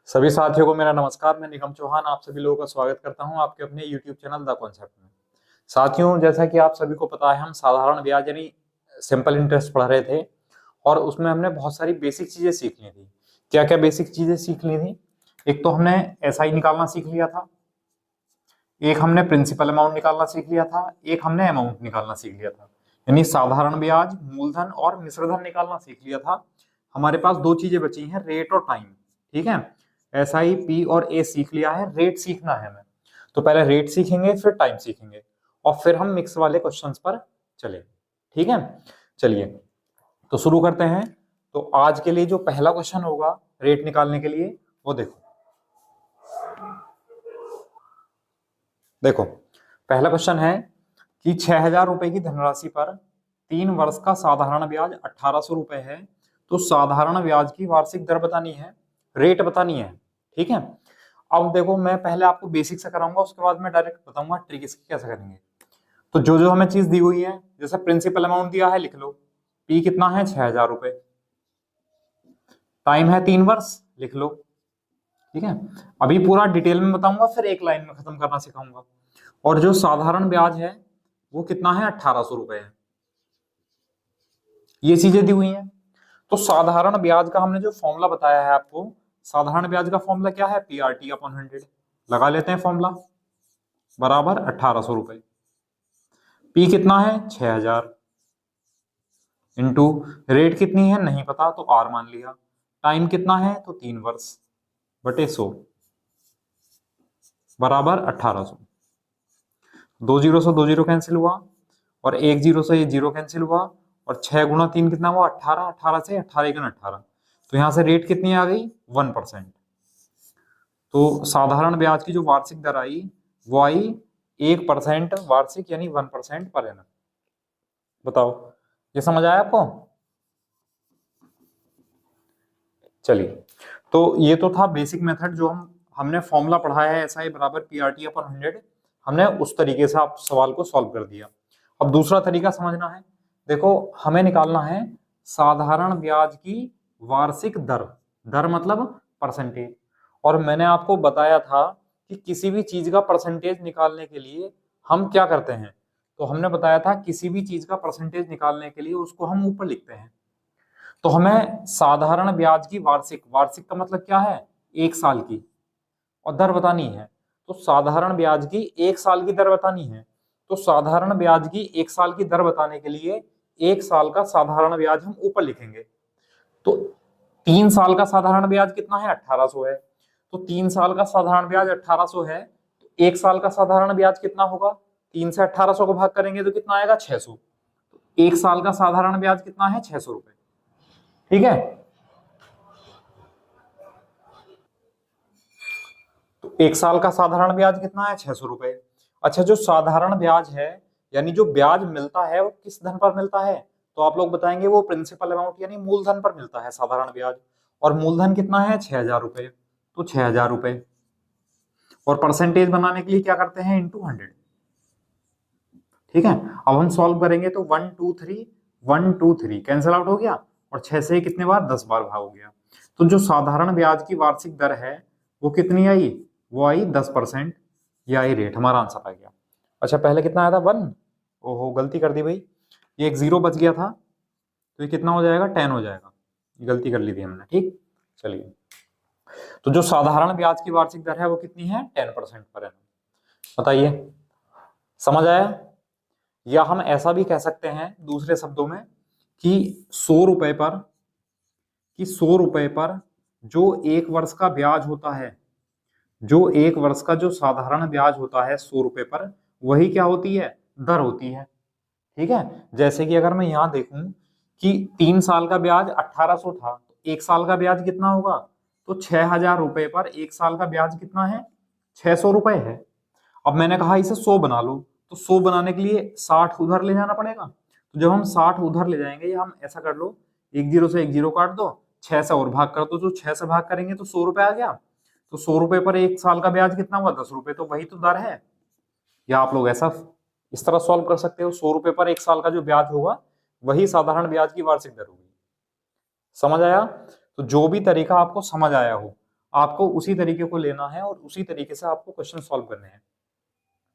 सभी साथियों को मेरा नमस्कार। मैं निगम चौहान आप सभी लोगों का स्वागत करता हूं आपके अपने YouTube चैनल द कॉन्सेप्ट में। साथियों, जैसा कि आप सभी को पता है, हम साधारण ब्याज यानी सिंपल इंटरेस्ट पढ़ रहे थे और उसमें हमने बहुत सारी बेसिक चीजें सीख ली थी। क्या क्या बेसिक चीजें सीख ली थी? एक तो हमने SI निकालना सीख लिया था, एक हमने प्रिंसिपल अमाउंट निकालना सीख लिया था, एक हमने अमाउंट निकालना सीख लिया था, यानी साधारण ब्याज, मूलधन और मिश्रधन निकालना सीख लिया था। हमारे पास दो चीजें बची हैं, रेट और टाइम। ठीक है, SI, P और A सीख लिया है, रेट सीखना है हमें। तो पहले रेट सीखेंगे, फिर टाइम सीखेंगे और फिर हम मिक्स वाले क्वेश्चंस पर चले। ठीक है, चलिए तो शुरू करते हैं। तो आज के लिए जो पहला क्वेश्चन होगा रेट निकालने के लिए, वो देखो पहला क्वेश्चन है कि 6,000 रुपए की धनराशि पर 3 वर्ष का साधारण ब्याज 1,800 रुपए है। तो साधारण ब्याज की वार्षिक दर बतानी है, रेट बतानी है। ठीक है, अब देखो मैं पहले आपको बेसिक से कराऊंगा, उसके बाद मैं डायरेक्ट बताऊंगा ट्रिक इसकी कैसे करेंगे। तो जो जो हमें चीज दी हुई है, जैसे प्रिंसिपल अमाउंट दिया है लिख लो, पी कितना है 6,000 रुपए, टाइम है 3 वर्ष लिख लो। ठीक है, अभी पूरा डिटेल में बताऊंगा, फिर एक लाइन में खत्म करना सिखाऊंगा। और जो साधारण ब्याज है वो कितना है 1,800 रुपए है। ये चीजें दी हुई हैं। तो साधारण ब्याज का हमने जो फॉर्मूला बताया है आपको, साधारण ब्याज का फॉर्मूला क्या है, PRT अपॉन 100 लगा लेते हैं फॉर्मूला, बराबर 1,800 रुपए। पी कितना है 6,000 इंटू रेट कितनी है नहीं पता तो R मान लिया, टाइम कितना है तो 3 वर्ष बटे 100 बराबर 1,800। 2 जीरो से 2 जीरो कैंसिल हुआ और 1 जीरो से ये जीरो कैंसिल हुआ और 6 गुणा 3 कितना हुआ 18, 18 से 18 गुना 18, तो यहां से रेट कितनी आ गई 1%। तो साधारण ब्याज की जो वार्षिक दर आई वो आई 1% वार्षिक, यानी 1% पर एनम। बताओ ये समझ आया आपको? चलिए, तो ये तो था बेसिक मेथड जो हमने फॉर्मूला पढ़ाया है, SI बराबर PRT अपॉन 100। हमने उस तरीके से आप सवाल को सॉल्व कर दिया। अब दूसरा तरीका समझना है। देखो हमें निकालना है साधारण ब्याज की वार्षिक दर, दर मतलब परसेंटेज। और मैंने आपको बताया था कि किसी भी चीज का परसेंटेज निकालने के लिए हम क्या करते हैं। तो हमने बताया था किसी भी चीज का परसेंटेज निकालने के लिए उसको हम ऊपर लिखते हैं। तो हमें साधारण ब्याज की वार्षिक, वार्षिक का मतलब क्या है, 1 साल की, और दर बतानी है। तो साधारण ब्याज की 1 साल की दर बतानी है। तो साधारण ब्याज की 1 साल की दर बताने के लिए 1 साल का साधारण ब्याज हम ऊपर लिखेंगे। तो 3 साल का साधारण ब्याज कितना है 1,800 है। तो 3 साल का साधारण ब्याज 1,800 है, तो 1 साल का साधारण ब्याज कितना होगा, 3 से 1,800 को भाग करेंगे तो कितना आएगा 600। तो 1 साल का साधारण ब्याज कितना है 600 रुपए। ठीक है, तो 1 साल का साधारण ब्याज कितना है 600 रुपए। अच्छा, जो साधारण ब्याज है यानी जो ब्याज मिलता है वो किस धन पर मिलता है, तो आप लोग बताएंगे वो प्रिंसिपल अमाउंट यानी मूलधन पर मिलता है साधारण ब्याज। और मूलधन कितना है 6,000 रुपए, तो 6,000 रुपए। और परसेंटेज बनाने के लिए क्या करते हैं, इंटू 100। ठीक है, अब हम सॉल्व करेंगे तो 1 2 3 1 2 3 कैंसिल आउट हो गया और 6 से कितने बार 10 बार भाग हो गया। तो जो साधारण ब्याज की वार्षिक दर है वो कितनी आई, वो आई 10%। ये आई रेट, हमारा आंसर आ गया। अच्छा, पहले कितना आया था 1, ओहो गलती कर दी भाई, ये एक जीरो बच गया था, तो ये कितना हो जाएगा 10 हो जाएगा, गलती कर ली थी हमने। ठीक, चलिए, तो जो साधारण ब्याज की वार्षिक दर है वो कितनी है 10% पर एनम। बताइए समझ आया? या हम ऐसा भी कह सकते हैं दूसरे शब्दों में कि 100 रुपए पर, कि 100 रुपए पर जो 1 वर्ष का ब्याज होता है, जो 1 वर्ष का जो साधारण ब्याज होता है 100 रुपए पर, वही क्या होती है, दर होती है। ठीक है, जैसे कि अगर मैं यहां देखूं कि 3 साल का ब्याज 1,800 था, तो 1 साल का ब्याज कितना होगा, तो 6,000 रुपए पर 1 साल का ब्याज कितना है 600 रुपए है। अब मैंने कहा इसे 100 बना लो, तो 100 बनाने के लिए 60 उधर ले जाना पड़ेगा। तो जब हम 60 उधर ले जाएंगे, या हम ऐसा कर लो, एक जीरो से एक जीरो काट दो, 6 से और भाग कर दो, तो 6 से भाग करेंगे तो 100 रुपए आ गया। तो 100 रुपए पर 1 साल का ब्याज कितना हुआ 10 रुपए, तो वही तो दर है। या आप लोग ऐसा इस तरह सॉल्व कर सकते हो, 100 रुपए पर 1 साल का जो ब्याज होगा वही साधारण ब्याज की वार्षिक दर होगी। समझ आया? तो जो भी तरीका आपको समझ आया हो आपको उसी तरीके को लेना है और उसी तरीके से आपको क्वेश्चन सॉल्व करने हैं।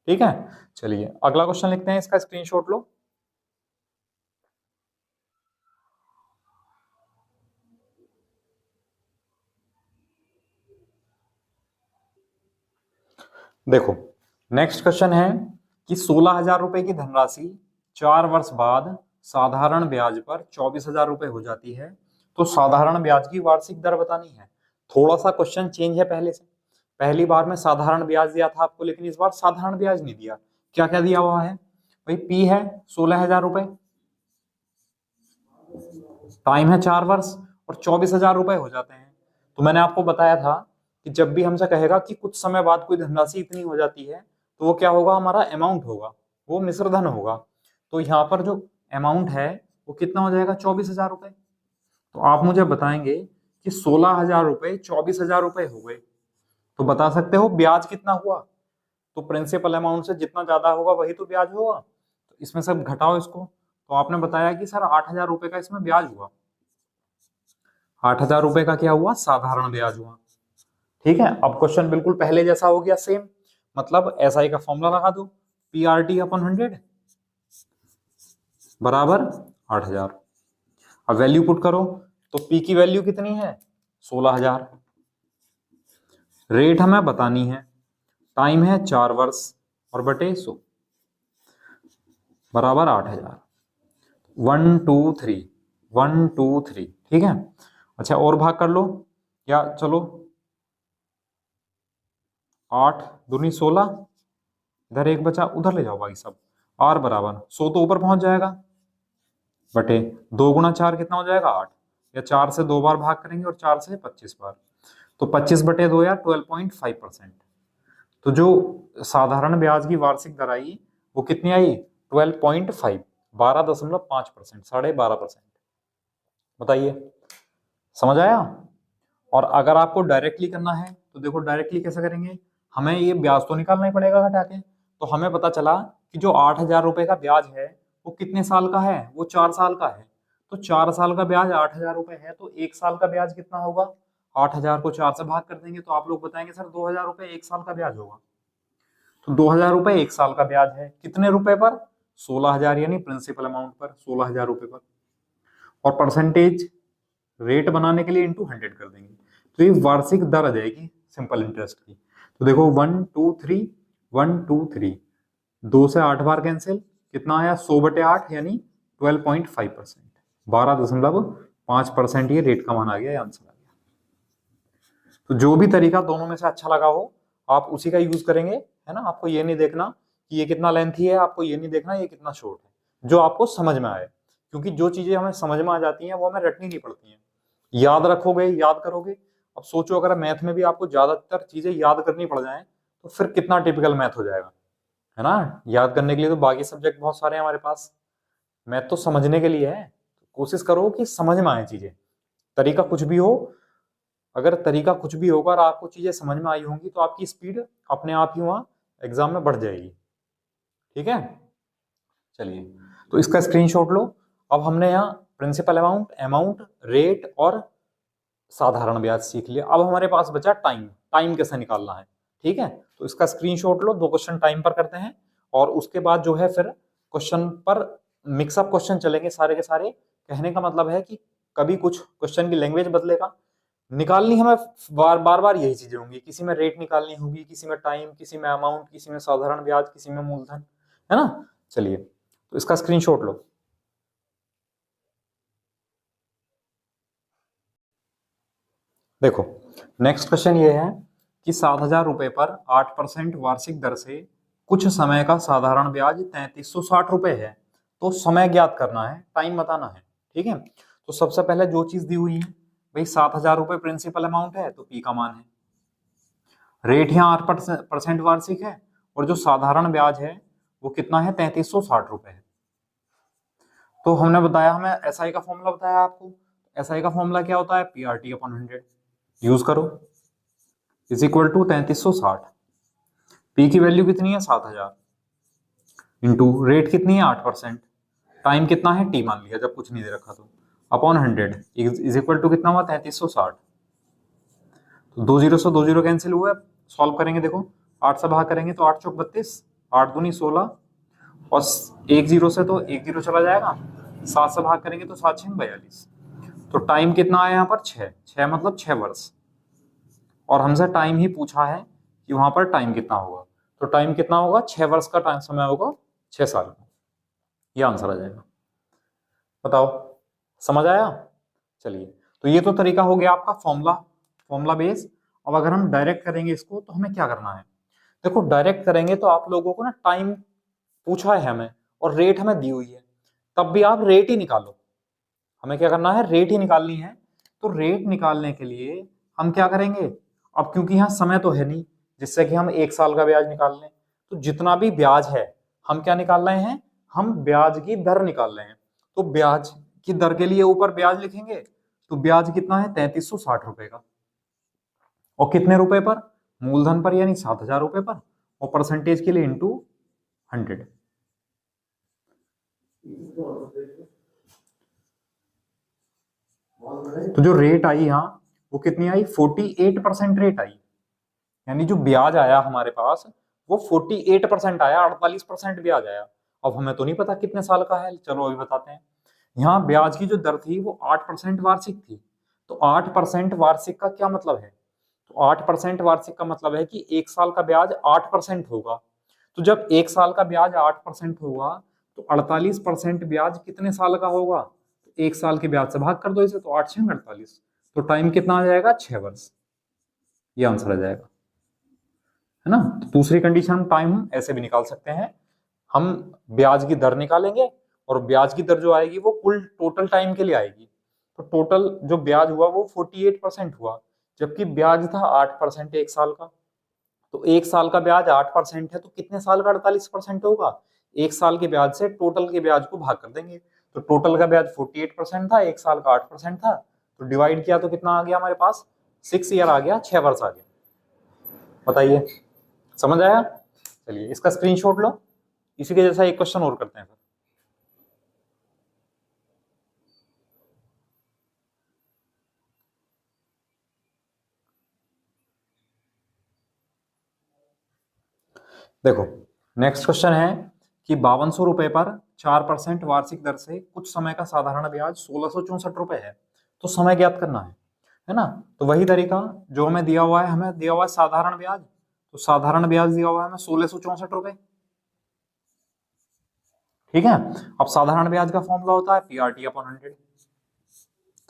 ठीक है, चलिए अगला क्वेश्चन लिखते हैं, इसका स्क्रीनशॉट लो। देखो नेक्स्ट क्वेश्चन है कि 16,000 रुपए की धनराशि 4 वर्ष बाद साधारण ब्याज पर 24,000 रुपए हो जाती है, तो साधारण ब्याज की वार्षिक दर बतानी है। थोड़ा सा क्वेश्चन चेंज है पहले से। पहली बार में साधारण ब्याज दिया था आपको, लेकिन इस बार साधारण ब्याज नहीं दिया। क्या क्या दिया हुआ है भाई? पी है 16,000 रुपए, टाइम है 4 वर्ष, और 24,000 रुपए हो जाते हैं। तो मैंने आपको बताया था कि जब भी हमसे कहेगा कि कुछ समय बाद कोई धनराशि इतनी हो जाती है, तो वो क्या होगा? हमारा अमाउंट होगा, वो मिश्र धन होगा। तो यहाँ पर जो अमाउंट है वो कितना हो जाएगा? 24,000 रुपए। तो आप मुझे बताएंगे कि 16,000 रुपए 24,000 रुपए हो गए, तो बता सकते हो ब्याज कितना हुआ? तो प्रिंसिपल अमाउंट से जितना ज्यादा होगा वही तो ब्याज होगा। तो इसमें सब घटाओ इसको। तो आपने बताया कि सर 8,000 रुपए का इसमें ब्याज हुआ। 8,000 रुपए का क्या हुआ? साधारण ब्याज हुआ। ठीक है, अब क्वेश्चन बिल्कुल पहले जैसा हो गया, सेम। मतलब एसआई का फॉर्मूला लगा दो, पीआरटी अपन 100 बराबर 8,000। अब वैल्यू पुट करो, तो पी की वैल्यू कितनी है? 16,000। रेट हमें बतानी है, टाइम है 4 वर्ष, और बटे 100 बराबर 8,000। 1 2 3 1 2 3। ठीक है, अच्छा और भाग कर लो, या चलो 8 दूनी 16, इधर एक बचा, उधर ले जाओ भाई सब। आर बराबर 100 तो ऊपर पहुंच जाएगा, बटे 2 गुणा 4 कितना हो जाएगा? 8। या 4 से 2 बार भाग करेंगे और 4 से 25 बार, तो 25 बटे 2 या 12.5%। तो जो साधारण ब्याज की वार्षिक दर आई वो कितनी आई? 12.5, 12.5%, 12.5%। बताइए, समझ आया? और अगर आपको डायरेक्टली करना है तो देखो डायरेक्टली कैसे करेंगे। हमें ये ब्याज तो निकालना ही पड़ेगा घटा के। तो हमें पता चला कि जो 8,000 रुपए का ब्याज है वो कितने साल का है? वो 4 साल का है। तो 4 साल का ब्याज 8,000 रुपए है, तो 1 साल का ब्याज कितना होगा? 8,000 को 4 से भाग कर देंगे तो आप लोग बताएंगे सर 2,000 रुपए 1 साल का ब्याज होगा। तो 2,000 रुपए 1 साल का ब्याज है, कितने रुपए पर? 16,000, यानी प्रिंसिपल अमाउंट पर 16,000 रुपए पर। और परसेंटेज रेट बनाने के लिए इंटू 100 कर देंगे, तो ये वार्षिक दर आ जाएगी सिंपल इंटरेस्ट की। तो देखो 1 2 3 1 2 3, 2 से 8 बार कैंसिल, कितना आया? 100/8 यानी 12.5%, 12.5% ये रेट का मान आ गया, आंसर आ गया। तो जो भी तरीका दोनों में से अच्छा लगा हो आप उसी का यूज करेंगे, है ना। आपको ये नहीं देखना कि ये कितना लेंथी है, आपको ये नहीं देखना ये कितना शॉर्ट है, जो आपको समझ में आए। क्योंकि जो चीजें हमें समझ में आ जाती हैं वो हमें रटनी नहीं पड़ती हैं, याद रखोगे, याद करोगे। अब सोचो अगर मैथ में भी आपको ज्यादातर चीजें याद करनी पड़ जाएं तो फिर कितना टिपिकल मैथ हो जाएगा, है ना। याद करने के लिए तो बाकी सब्जेक्ट बहुत सारे हैं हमारे पास, मैथ तो समझने के लिए है। कोशिश करो कि समझ में आए चीजें। तरीका कुछ भी हो, अगर तरीका कुछ भी होगा और आपको चीजें समझ में आई होंगी तो आपकी स्पीड अपने आप ही वहां एग्जाम में बढ़ जाएगी। ठीक है, चलिए तो इसका स्क्रीनशॉट लो। अब हमने यहाँ प्रिंसिपल अमाउंट, अमाउंट, रेट और साधारण ब्याज सीख लिया। अब हमारे पास बचा टाइम, टाइम कैसे निकालना है। ठीक है, तो इसका स्क्रीनशॉट लो, 2 क्वेश्चन टाइम पर करते हैं और उसके बाद जो है फिर क्वेश्चन पर मिक्सअप क्वेश्चन चलेंगे सारे के सारे। कहने का मतलब है कि कभी कुछ क्वेश्चन की लैंग्वेज बदलेगा, निकालनी हमें बार बार यही चीजें होंगी। किसी में रेट निकालनी होगी, किसी में टाइम, किसी में अमाउंट, किसी में साधारण ब्याज, किसी में मूलधन, है ना। चलिए तो इसका स्क्रीनशॉट लो। देखो नेक्स्ट क्वेश्चन ये है कि 7,000 रुपए पर 8% वार्षिक दर से कुछ समय का साधारण ब्याज 3,360 रुपए है, तो समय ज्ञात करना है, टाइम बताना है। ठीक है, तो सबसे पहले जो चीज दी हुई है भाई, 7,000 रुपए प्रिंसिपल अमाउंट है तो पी का मान है, रेट यहाँ 8% वार्षिक है, और जो साधारण ब्याज है वो कितना है? 3,360 रुपए है। तो हमने बताया, हमें एसआई का फॉर्मूला बताया आपको। एसआई का फॉर्मूला क्या होता है? पीआरटी अपॉन 100 यूज करो, इज इक्वल टू 3,360। पी की वैल्यू कितनी है? 7,000, इंटू रेट कितनी है? 8%, टाइम कितना है? टी मान लिया जब कुछ नहीं दे रखा, तो अपॉन 100 इज इक्वल टू कितना हुआ? 3,360। तो 2 जीरो से 2 जीरो कैंसिल हुआ, सॉल्व करेंगे देखो 8 से भाग करेंगे तो 8 चौक 32, 8 दूनी 16, और 1 जीरो से तो 1 जीरो चला जाएगा, 7 से भाग करेंगे तो 7 6 42। तो टाइम कितना आया यहाँ पर 6, 6 मतलब 6 वर्ष, और हमसे टाइम ही पूछा है कि वहां पर टाइम कितना होगा, तो टाइम कितना होगा 6 वर्ष का टाइम समय होगा 6 साल का, ये आंसर आ जाएगा। बताओ समझ आया? चलिए, तो ये तो तरीका हो गया आपका फॉर्मूला बेस। अब अगर हम डायरेक्ट करेंगे इसको तो हमें क्या करना है, देखो डायरेक्ट करेंगे तो आप लोगों को ना टाइम पूछा है हमें और रेट हमें दी हुई है, तब भी आप रेट ही निकालो। हमें क्या करना है, रेट ही निकालनी है। तो रेट निकालने के लिए हम क्या करेंगे, अब क्योंकि यहाँ समय तो है नहीं जिससे कि हम 1 साल का ब्याज निकाल लें, तो जितना भी ब्याज है हम क्या निकाल रहे हैं, हम ब्याज की दर निकाल रहे हैं। तो ब्याज की दर के लिए ऊपर ब्याज लिखेंगे, तो ब्याज कितना है 3360 रुपए का, और कितने रुपए पर, मूलधन पर यानी 7000 रुपए पर, और परसेंटेज के लिए इंटू 100। तो जो रेट आई यहाँ वो कितनी आई, 48% रेट आई, यानी जो ब्याज आया हमारे पास वो 48% आया, 48% ब्याज आया। अब हमें तो नहीं पता कितने साल का है, चलो अभी बताते हैं। यहाँ ब्याज की जो दर थी वो 8% वार्षिक थी, तो 8% वार्षिक का क्या मतलब है, तो 8% वार्षिक का मतलब है कि 1 साल का ब्याज 8% होगा। तो जब 1 साल का ब्याज 8% होगा तो 48% ब्याज कितने साल का होगा, तो 1 साल के ब्याज से भाग कर दो इसे, तो 8 6 48, तो टाइम कितना आ जाएगा 6 वर्ष, ये आंसर आ जाएगा, है ना। तो दूसरी कंडीशन हम टाइम ऐसे भी निकाल सकते हैं, हम ब्याज की दर निकालेंगे और ब्याज की दर जो आएगी वो कुल टोटल टाइम के लिए आएगी, तो टोटल जो ब्याज हुआ वो 48% हुआ, जबकि ब्याज था 8% 1 साल का। तो 1 साल का ब्याज 8% है तो कितने साल का 48% होगा, 1 साल के ब्याज से टोटल के ब्याज को भाग कर देंगे, तो टोटल का ब्याज 48% था, 1 साल का 8% था, तो डिवाइड किया तो कितना आ गया हमारे पास, 6 ईयर आ गया, 6 वर्ष आ गया। बताइए समझ आया? चलिए इसका स्क्रीनशॉट लो, इसी के जैसा एक क्वेश्चन और करते हैं फिर। देखो नेक्स्ट क्वेश्चन है कि 5200 रुपए पर 4% वार्षिक दर से कुछ समय का साधारण ब्याज 1664 रुपए है, तो समय ज्ञात करना है ना। तो वही तरीका जो हमें दिया हुआ है, हमें दिया हुआ है साधारण ब्याज, तो साधारण ब्याज दिया हुआ है हमें 1664 रुपए, ठीक है। अब साधारण ब्याज का फॉर्मूला होता है पीआरटी अपॉन 100,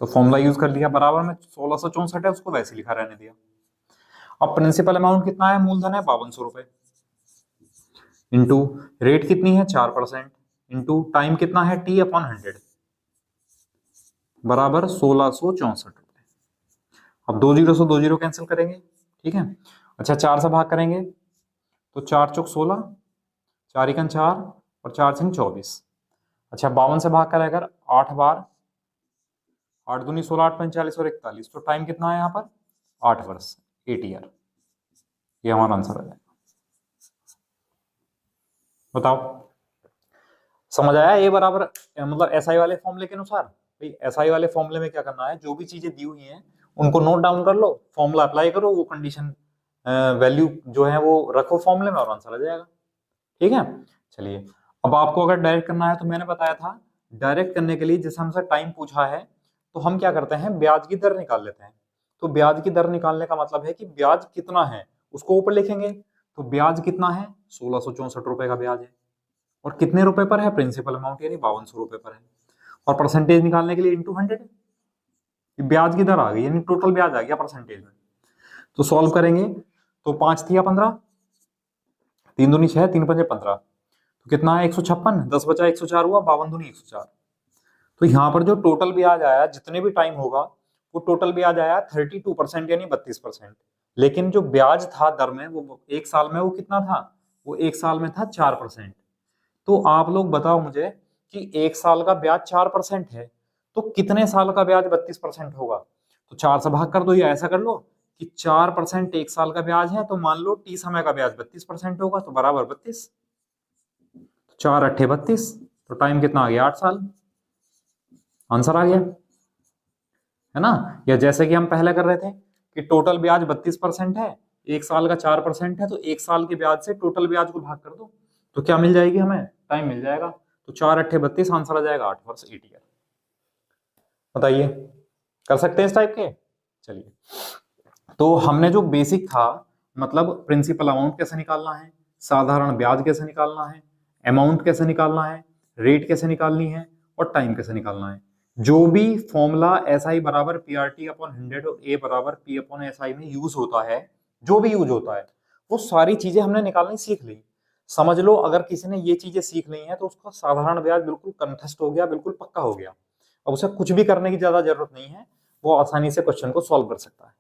तो फॉर्मूला यूज कर लिया, बराबर में 1664 है उसको वैसे लिखा रहने दिया। अब प्रिंसिपल अमाउंट कितना है, मूलधन है 5200 रुपए, इंटू रेट कितनी है 4%, इंटू टाइम कितना है टी अपॉन 100, बराबर 1664 रुपए। अब 2 जीरो से 2 जीरो कैंसिल करेंगे, ठीक है। अच्छा 4 से भाग करेंगे तो 4 चौक 16, 4 एकन 4 और 4 सिंह 24। अच्छा 52 से भाग करें अगर 8 बार, 8 दूनी 16, 8 45 और 41, तो टाइम कितना है यहाँ पर 8 वर्ष, 8 ईयर, ये हमारा आंसर है। बताओ समझ आया? ये बराबर मतलब एसआई वाले फॉर्मूले के अनुसार, भाई एसआई वाले फॉर्मूले में क्या करना है, जो भी चीजें दी हुई हैं उनको नोट डाउन कर लो, फॉर्मूला अप्लाई करो, वो कंडीशन वैल्यू जो है वो रखो फॉर्मूले में और आंसर आ जाएगा, ठीक है। चलिए अब आपको अगर डायरेक्ट करना है तो मैंने बताया था डायरेक्ट करने के लिए जैसे हमसे टाइम पूछा है तो हम क्या करते हैं, ब्याज की दर निकाल लेते हैं। तो ब्याज की दर निकालने का मतलब है कि ब्याज कितना है उसको ऊपर लिखेंगे, तो ब्याज कितना है 1664 रुपए का ब्याज है, और कितने रुपए पर है, प्रिंसिपल अमाउंट यानी 5200 रुपए पर है, और परसेंटेज निकालने के लिए इंटू 100, ब्याज की दर आ गई यानी टोटल ब्याज आ गया परसेंटेज में। तो सॉल्व करेंगे तो 5 थी या 15, 3 दूनी 6, 3 पंजे 15, तो कितना है 156, 10 बचा 104 हुआ, 52 दूनी 104। तो यहाँ पर जो टोटल ब्याज आया जितने भी टाइम होगा वो टोटल ब्याज आया 32% यानी 32%, लेकिन जो ब्याज था दर में वो 1 साल में वो कितना था, वो 1 साल में था 4%। तो आप लोग बताओ मुझे कि 1 साल का ब्याज 4% है तो कितने साल का ब्याज 32% होगा, तो 4 से भाग कर दो या ऐसा कर लो कि 4% 1 साल का ब्याज है, तो मान लो टी समय का ब्याज 32% होगा, तो बराबर 32, 4 अट्ठे 32, तो टाइम कितना आ गया 8 साल, आंसर आ गया, है ना। या जैसे कि हम पहले कर रहे थे कि टोटल ब्याज 32% है, 1 साल का 4% है, तो 1 साल के ब्याज से टोटल ब्याज को भाग कर दो तो क्या मिल जाएगी हमें, टाइम मिल जाएगा। तो 4 अट्ठे 32, आंसर आ जाएगा 8 वर्ष 8 ईयर। बताइए कर सकते हैं इस टाइप के। चलिए, तो हमने जो बेसिक था, मतलब प्रिंसिपल अमाउंट कैसे निकालना है, साधारण ब्याज कैसे निकालना है, अमाउंट कैसे निकालना है, रेट कैसे निकालनी है और टाइम कैसे निकालना है, जो भी फॉर्मूला SI बराबर PRT अपॉन 100 और A बराबर P अपॉन SI में यूज होता है, जो भी यूज होता है, वो सारी चीजें हमने निकालनी सीख ली। समझ लो अगर किसी ने ये चीजें सीख ली हैं तो उसका साधारण ब्याज बिल्कुल कंठस्थ हो गया, बिल्कुल पक्का हो गया। अब उसे कुछ भी करने की ज्यादा जरूरत नहीं है, वो आसानी से क्वेश्चन को सॉल्व कर सकता है।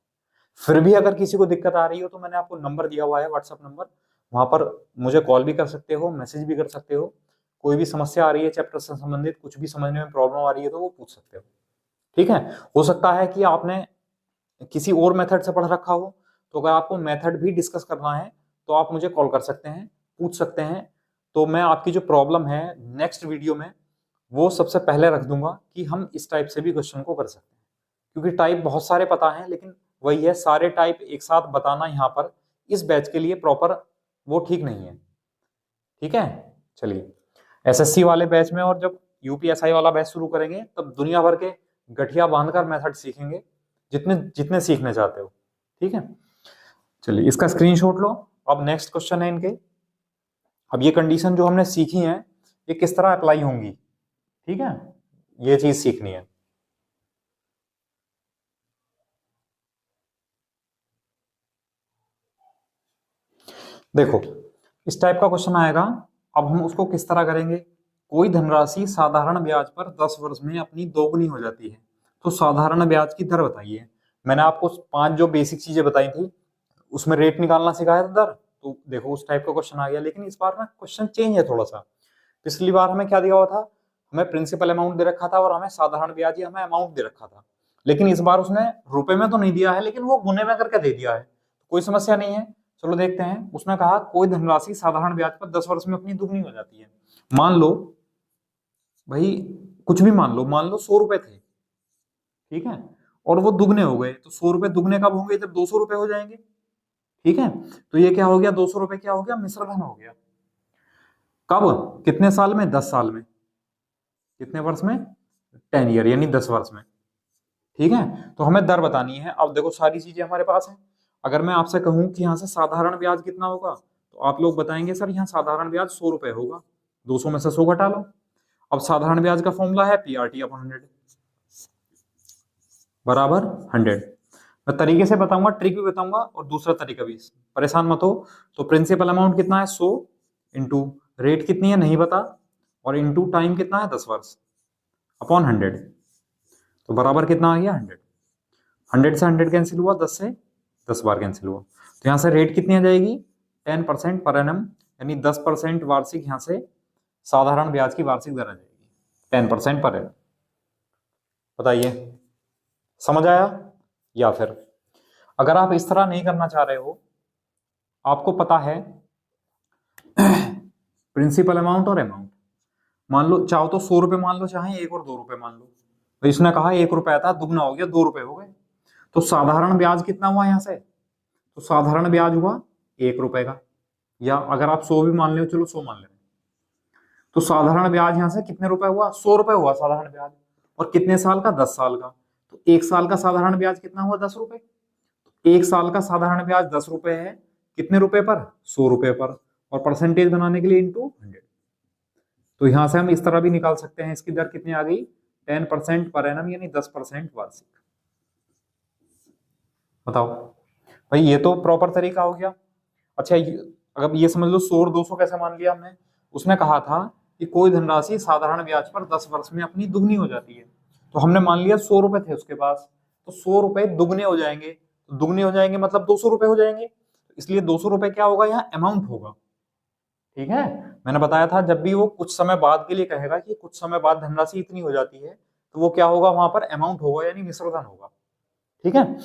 फिर भी अगर किसी को दिक्कत आ रही हो तो मैंने आपको नंबर दिया हुआ है, व्हाट्सएप नंबर, वहां पर मुझे कॉल भी कर सकते हो, मैसेज भी कर सकते हो। कोई भी समस्या आ रही है चैप्टर से संबंधित, कुछ भी समझने में प्रॉब्लम आ रही है तो वो पूछ सकते हो। ठीक है, हो सकता है कि आपने किसी और मेथड से पढ़ रखा हो, तो अगर आपको मेथड भी डिस्कस करना है तो आप मुझे कॉल कर सकते हैं, पूछ सकते हैं। तो मैं आपकी जो प्रॉब्लम है नेक्स्ट वीडियो में वो सबसे पहले रख दूंगा कि हम इस टाइप से भी क्वेश्चन को कर सकते हैं, क्योंकि टाइप बहुत सारे पता है, लेकिन वही है, सारे टाइप एक साथ बताना यहाँ पर इस बैच के लिए प्रॉपर वो ठीक नहीं है। ठीक है, चलिए, SSC वाले बैच में और जब UPSI वाला बैच शुरू करेंगे तब दुनिया भर के गठिया बांधकर मेथड सीखेंगे, जितने जितने सीखने चाहते हो। ठीक है, चलिए इसका स्क्रीनशॉट लो। अब नेक्स्ट क्वेश्चन है इनके। अब ये कंडीशन जो हमने सीखी है ये किस तरह अप्लाई होंगी, ठीक है, ये चीज सीखनी है। देखो इस टाइप का क्वेश्चन आएगा, अब हम उसको किस तरह करेंगे। कोई धनराशि साधारण ब्याज पर 10 वर्ष में अपनी दोगुनी हो जाती है, तो साधारण ब्याज की दर बताइए। मैंने आपको 5 जो बेसिक चीजें बताई थी उसमें रेट निकालना सिखाया था, दर। तो देखो उस टाइप का क्वेश्चन आ गया, लेकिन इस बार ना क्वेश्चन चेंज है थोड़ा सा। पिछली बार हमें क्या दिया हुआ था, हमें प्रिंसिपल अमाउंट दे रखा था और हमें साधारण ब्याज हमें अमाउंट दे रखा था, लेकिन इस बार उसने रुपए में तो नहीं दिया है, लेकिन वो गुने में करके दे दिया है। कोई समस्या नहीं है, चलो देखते हैं। उसने कहा कोई धनराशि साधारण ब्याज पर 10 वर्ष में अपनी दुगनी हो जाती है। मान लो भाई, कुछ भी मान लो 100 रुपए थे, ठीक है, और वो दुगने हो गए। तो 100 रुपए दुगने कब होंगे, जब 200 रुपए हो जाएंगे। ठीक है, तो ये क्या हो गया, 200 रुपए क्या हो गया, मिश्र धन हो गया। कब, कितने साल में, 10 साल में। कितने वर्ष में, 10 ईयर, यानी 10 वर्ष में। ठीक है, तो हमें दर बतानी है। अब देखो सारी चीजें हमारे पास है। अगर मैं आपसे कहूं कि यहाँ से साधारण ब्याज कितना होगा, तो आप लोग बताएंगे सर यहाँ साधारण ब्याज 100 रुपए होगा, 200 में से 100 घटा लो। अब साधारण ब्याज का फॉर्मूला है PRT अपॉन 100 बराबर 100। मैं तरीके से बताऊंगा, ट्रिक भी बताऊंगा और दूसरा तरीका भी, परेशान मत हो। तो प्रिंसिपल अमाउंट कितना है 100, इंटू रेट कितनी है नहीं पता, और इंटू टाइम कितना है 10 वर्ष, अपॉन 100। तो बराबर कितना आ गया 100। 100 से 100 कैंसिल हुआ, 10 से 10 बार कैंसिल हुआ। तो यहाँ से रेट कितनी आ जाएगी, 10% पर एनम, यानी 10% वार्षिक यहाँ से साधारण ब्याज की वार्षिक दर आ जाएगी 10% पर एनम। बताइए समझ आया। या फिर अगर आप इस तरह नहीं करना चाह रहे हो, आपको पता है प्रिंसिपल अमाउंट और अमाउंट, मान लो चाहो तो 100 रुपए मान लो, चाहे 1 और 2 रुपए मान लो। तो इसने कहा 1 रुपया था, दुगना हो गया, 2 रुपए हो गए। तो साधारण ब्याज कितना हुआ यहाँ से, तो साधारण ब्याज हुआ 1 रुपए का, या अगर आप 100 भी मान लो, चलो 100 मान ले। तो साधारण ब्याज यहाँ से कितने रुपए हुआ, 100 रुपए हुआ साधारण ब्याज, और कितने साल का, 10 साल का। तो 1 साल का साधारण ब्याज कितना हुआ, 10 रुपए। 1 साल का साधारण ब्याज 10 रुपए है, कितने रुपए पर, 100 रुपए पर, और परसेंटेज बनाने के लिए इंटू 100। तो यहां से हम इस तरह भी निकाल सकते हैं, इसकी दर कितनी आ गई, 10% पर एनम, यानी 10% वार्षिक। बताओ भाई, ये तो प्रॉपर तरीका हो गया। अच्छा अगर ये समझ लो 100 और 200 कैसे मान लिया हमने। उसने कहा था कि कोई धनराशि साधारण ब्याज पर 10 वर्ष में अपनी दुगनी हो जाती है, तो हमने मान लिया 100 रुपए थे उसके पास, तो 100 रुपए दुगने हो जाएंगे। तो दुगने हो जाएंगे मतलब 200 रुपए हो जाएंगे, इसलिए 200 रुपए क्या होगा, यहाँ अमाउंट होगा। ठीक है, मैंने बताया था जब भी वो कुछ समय बाद के लिए कहेगा कि कुछ समय बाद धनराशि इतनी हो जाती है, तो वो क्या होगा, वहां पर अमाउंट होगा, यानी मिश्रधन होगा। ठीक है,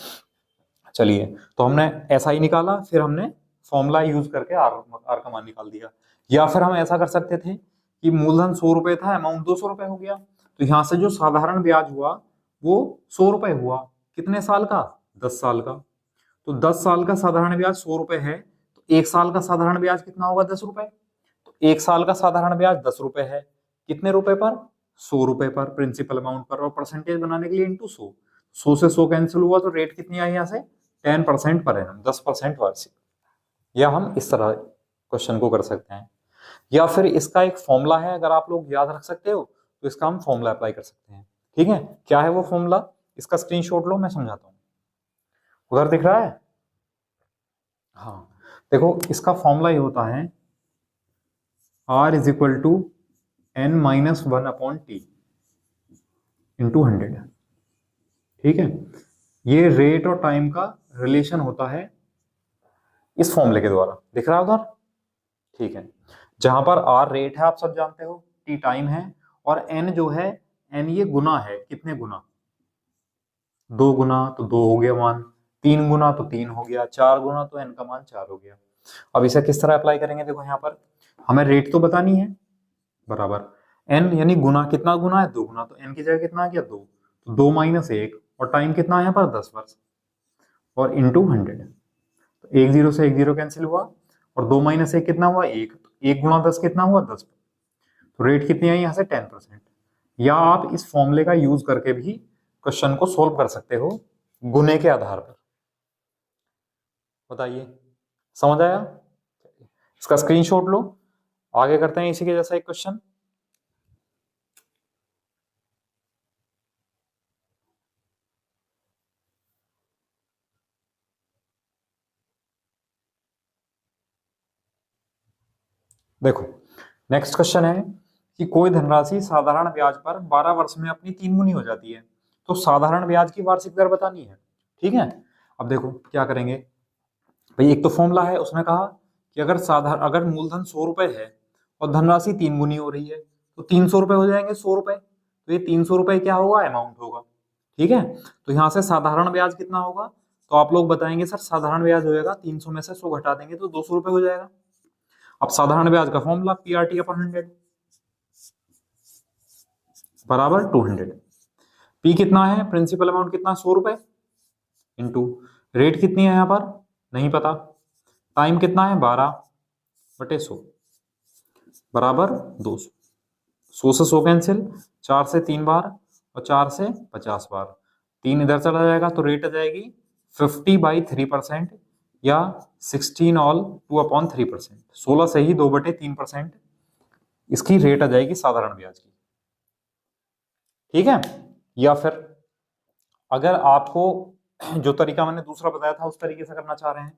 चलिए, तो हमने ऐसा ही निकाला, फिर हमने फॉर्मूला यूज करके आर का मान निकाल दिया। या फिर हम ऐसा कर सकते थे कि मूलधन 100 रुपए था, अमाउंट 200 रुपए हो गया, तो यहां से जो साधारण ब्याज हुआ वो 100 रुपए हुआ, कितने साल का, 10 साल का। तो 10 साल का साधारण ब्याज 100 रुपए है, तो 1 साल का साधारण ब्याज कितना होगा? 10 रुपए। तो 1 साल का साधारण ब्याज 10 रुपए है, कितने रुपए पर? 100 रुपए पर, प्रिंसिपल अमाउंट पर, और परसेंटेज बनाने के लिए इंटू 100। 100 से 100 कैंसिल हुआ, तो रेट कितनी आई यहाँ से? 10% पर एनम, 10% वार्षिक। या हम इस तरह क्वेश्चन को कर सकते हैं, या फिर इसका एक फॉर्मूला है, अगर आप लोग याद रख सकते हो तो इसका हम फॉर्मूला अप्लाई कर सकते हैं। ठीक है, क्या है वो फॉर्मूला? इसका स्क्रीनशॉट लो, मैं समझाता हूँ। उधर दिख रहा है? हाँ, देखो इसका फॉर्मूला ये होता है R is equal to n-1/t into 100। ठीक है, ये रेट और टाइम का रिलेशन होता है इस फॉर्मूले के द्वारा। दिख रहा है उधर? ठीक है, जहां पर R रेट है, आप सब जानते हो, T टाइम है, और N जो है, N ये गुना है, कितने गुना? 2 गुना तो 2 हो गया मान, 3 गुना तो 3 हो गया, 4 गुना तो N का मान 4 हो गया। अब इसे किस तरह अप्लाई करेंगे? देखो यहाँ पर हमें रेट तो बतानी है, बराबर N यानी गुना, कितना गुना है? 2 गुना, तो N की जगह कितना आ गया? 2, तो 2 माइनस 1, और टाइम कितना है यहाँ पर? 10 वर्ष, और इंटू 100। तो 1 0 से 1 0 कैंसिल हुआ, और 2 माइनस 1 कितना हुआ? 1, तो 1 गुणा 10 कितना हुआ? 10। तो रेट कितनी आई यहाँ से? 10%। या आप इस फॉर्मूले का यूज करके भी क्वेश्चन को सोल्व कर सकते हो गुने के आधार पर। बताइए, समझ आया? इसका स्क्रीनशॉट लो, आगे करते हैं इसी के जैसा एक क्वेश्चन। देखो नेक्स्ट क्वेश्चन है कि कोई धनराशि साधारण ब्याज पर 12 वर्ष में अपनी 3 गुनी हो जाती है, तो साधारण ब्याज की वार्षिक दर बतानी है। ठीक है, अब देखो क्या करेंगे भाई, एक तो फॉर्मूला है, उसने कहा कि अगर मूलधन 100 रुपए है और धनराशि 3 गुनी हो रही है, तो 300 रुपए हो जाएंगे 100 रुपए, तो ये 300 रुपए क्या होगा? अमाउंट होगा। ठीक है, तो यहाँ से साधारण ब्याज कितना होगा? तो आप लोग बताएंगे सर साधारण ब्याज हो जाएगा 300 में से 100 घटा देंगे तो 200 रुपए हो जाएगा। अब साधारण ब्याज का फॉर्मूला PRT/100 बराबर 200। पी कितना है? प्रिंसिपल अमाउंट कितना? 100 रुपए, इंटू रेट कितनी है यहाँ पर? नहीं पता। टाइम कितना है? 12/100 बराबर 200। 100 से 100 कैंसिल, 4 से 3 बार, और 4 से 50 बार, 3 इधर चला जाएगा, तो रेट आ जाएगी 50/3%, या 16 ऑल 2/3%। 16 से ही 2/3% इसकी रेट आ जाएगी साधारण ब्याज की। ठीक है, या फिर अगर आपको जो तरीका मैंने दूसरा बताया था उस तरीके से करना चाह रहे हैं,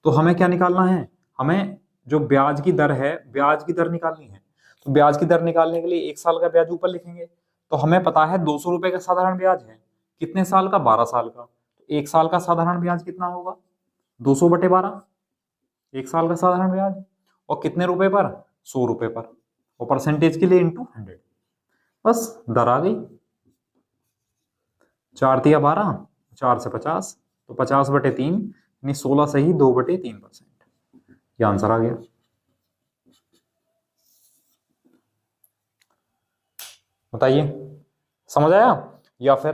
तो हमें क्या निकालना है? हमें जो ब्याज की दर है, ब्याज की दर निकालनी है। तो ब्याज की दर निकालने के लिए 1 साल का ब्याज ऊपर लिखेंगे, तो हमें पता है 200 रुपए का साधारण ब्याज है, कितने साल का? 12 साल का। तो 1 साल का साधारण ब्याज कितना होगा? 200/12, 1 साल का साधारण ब्याज, और कितने रुपए पर? 100 रुपए पर, और परसेंटेज के लिए इंटू 100। बस दर आ गई। 4 तिया 12, 4 से 50, तो 50/3 यानी 16 से ही 2/3%। ये आंसर आ गया। बताइए, समझ आया? या फिर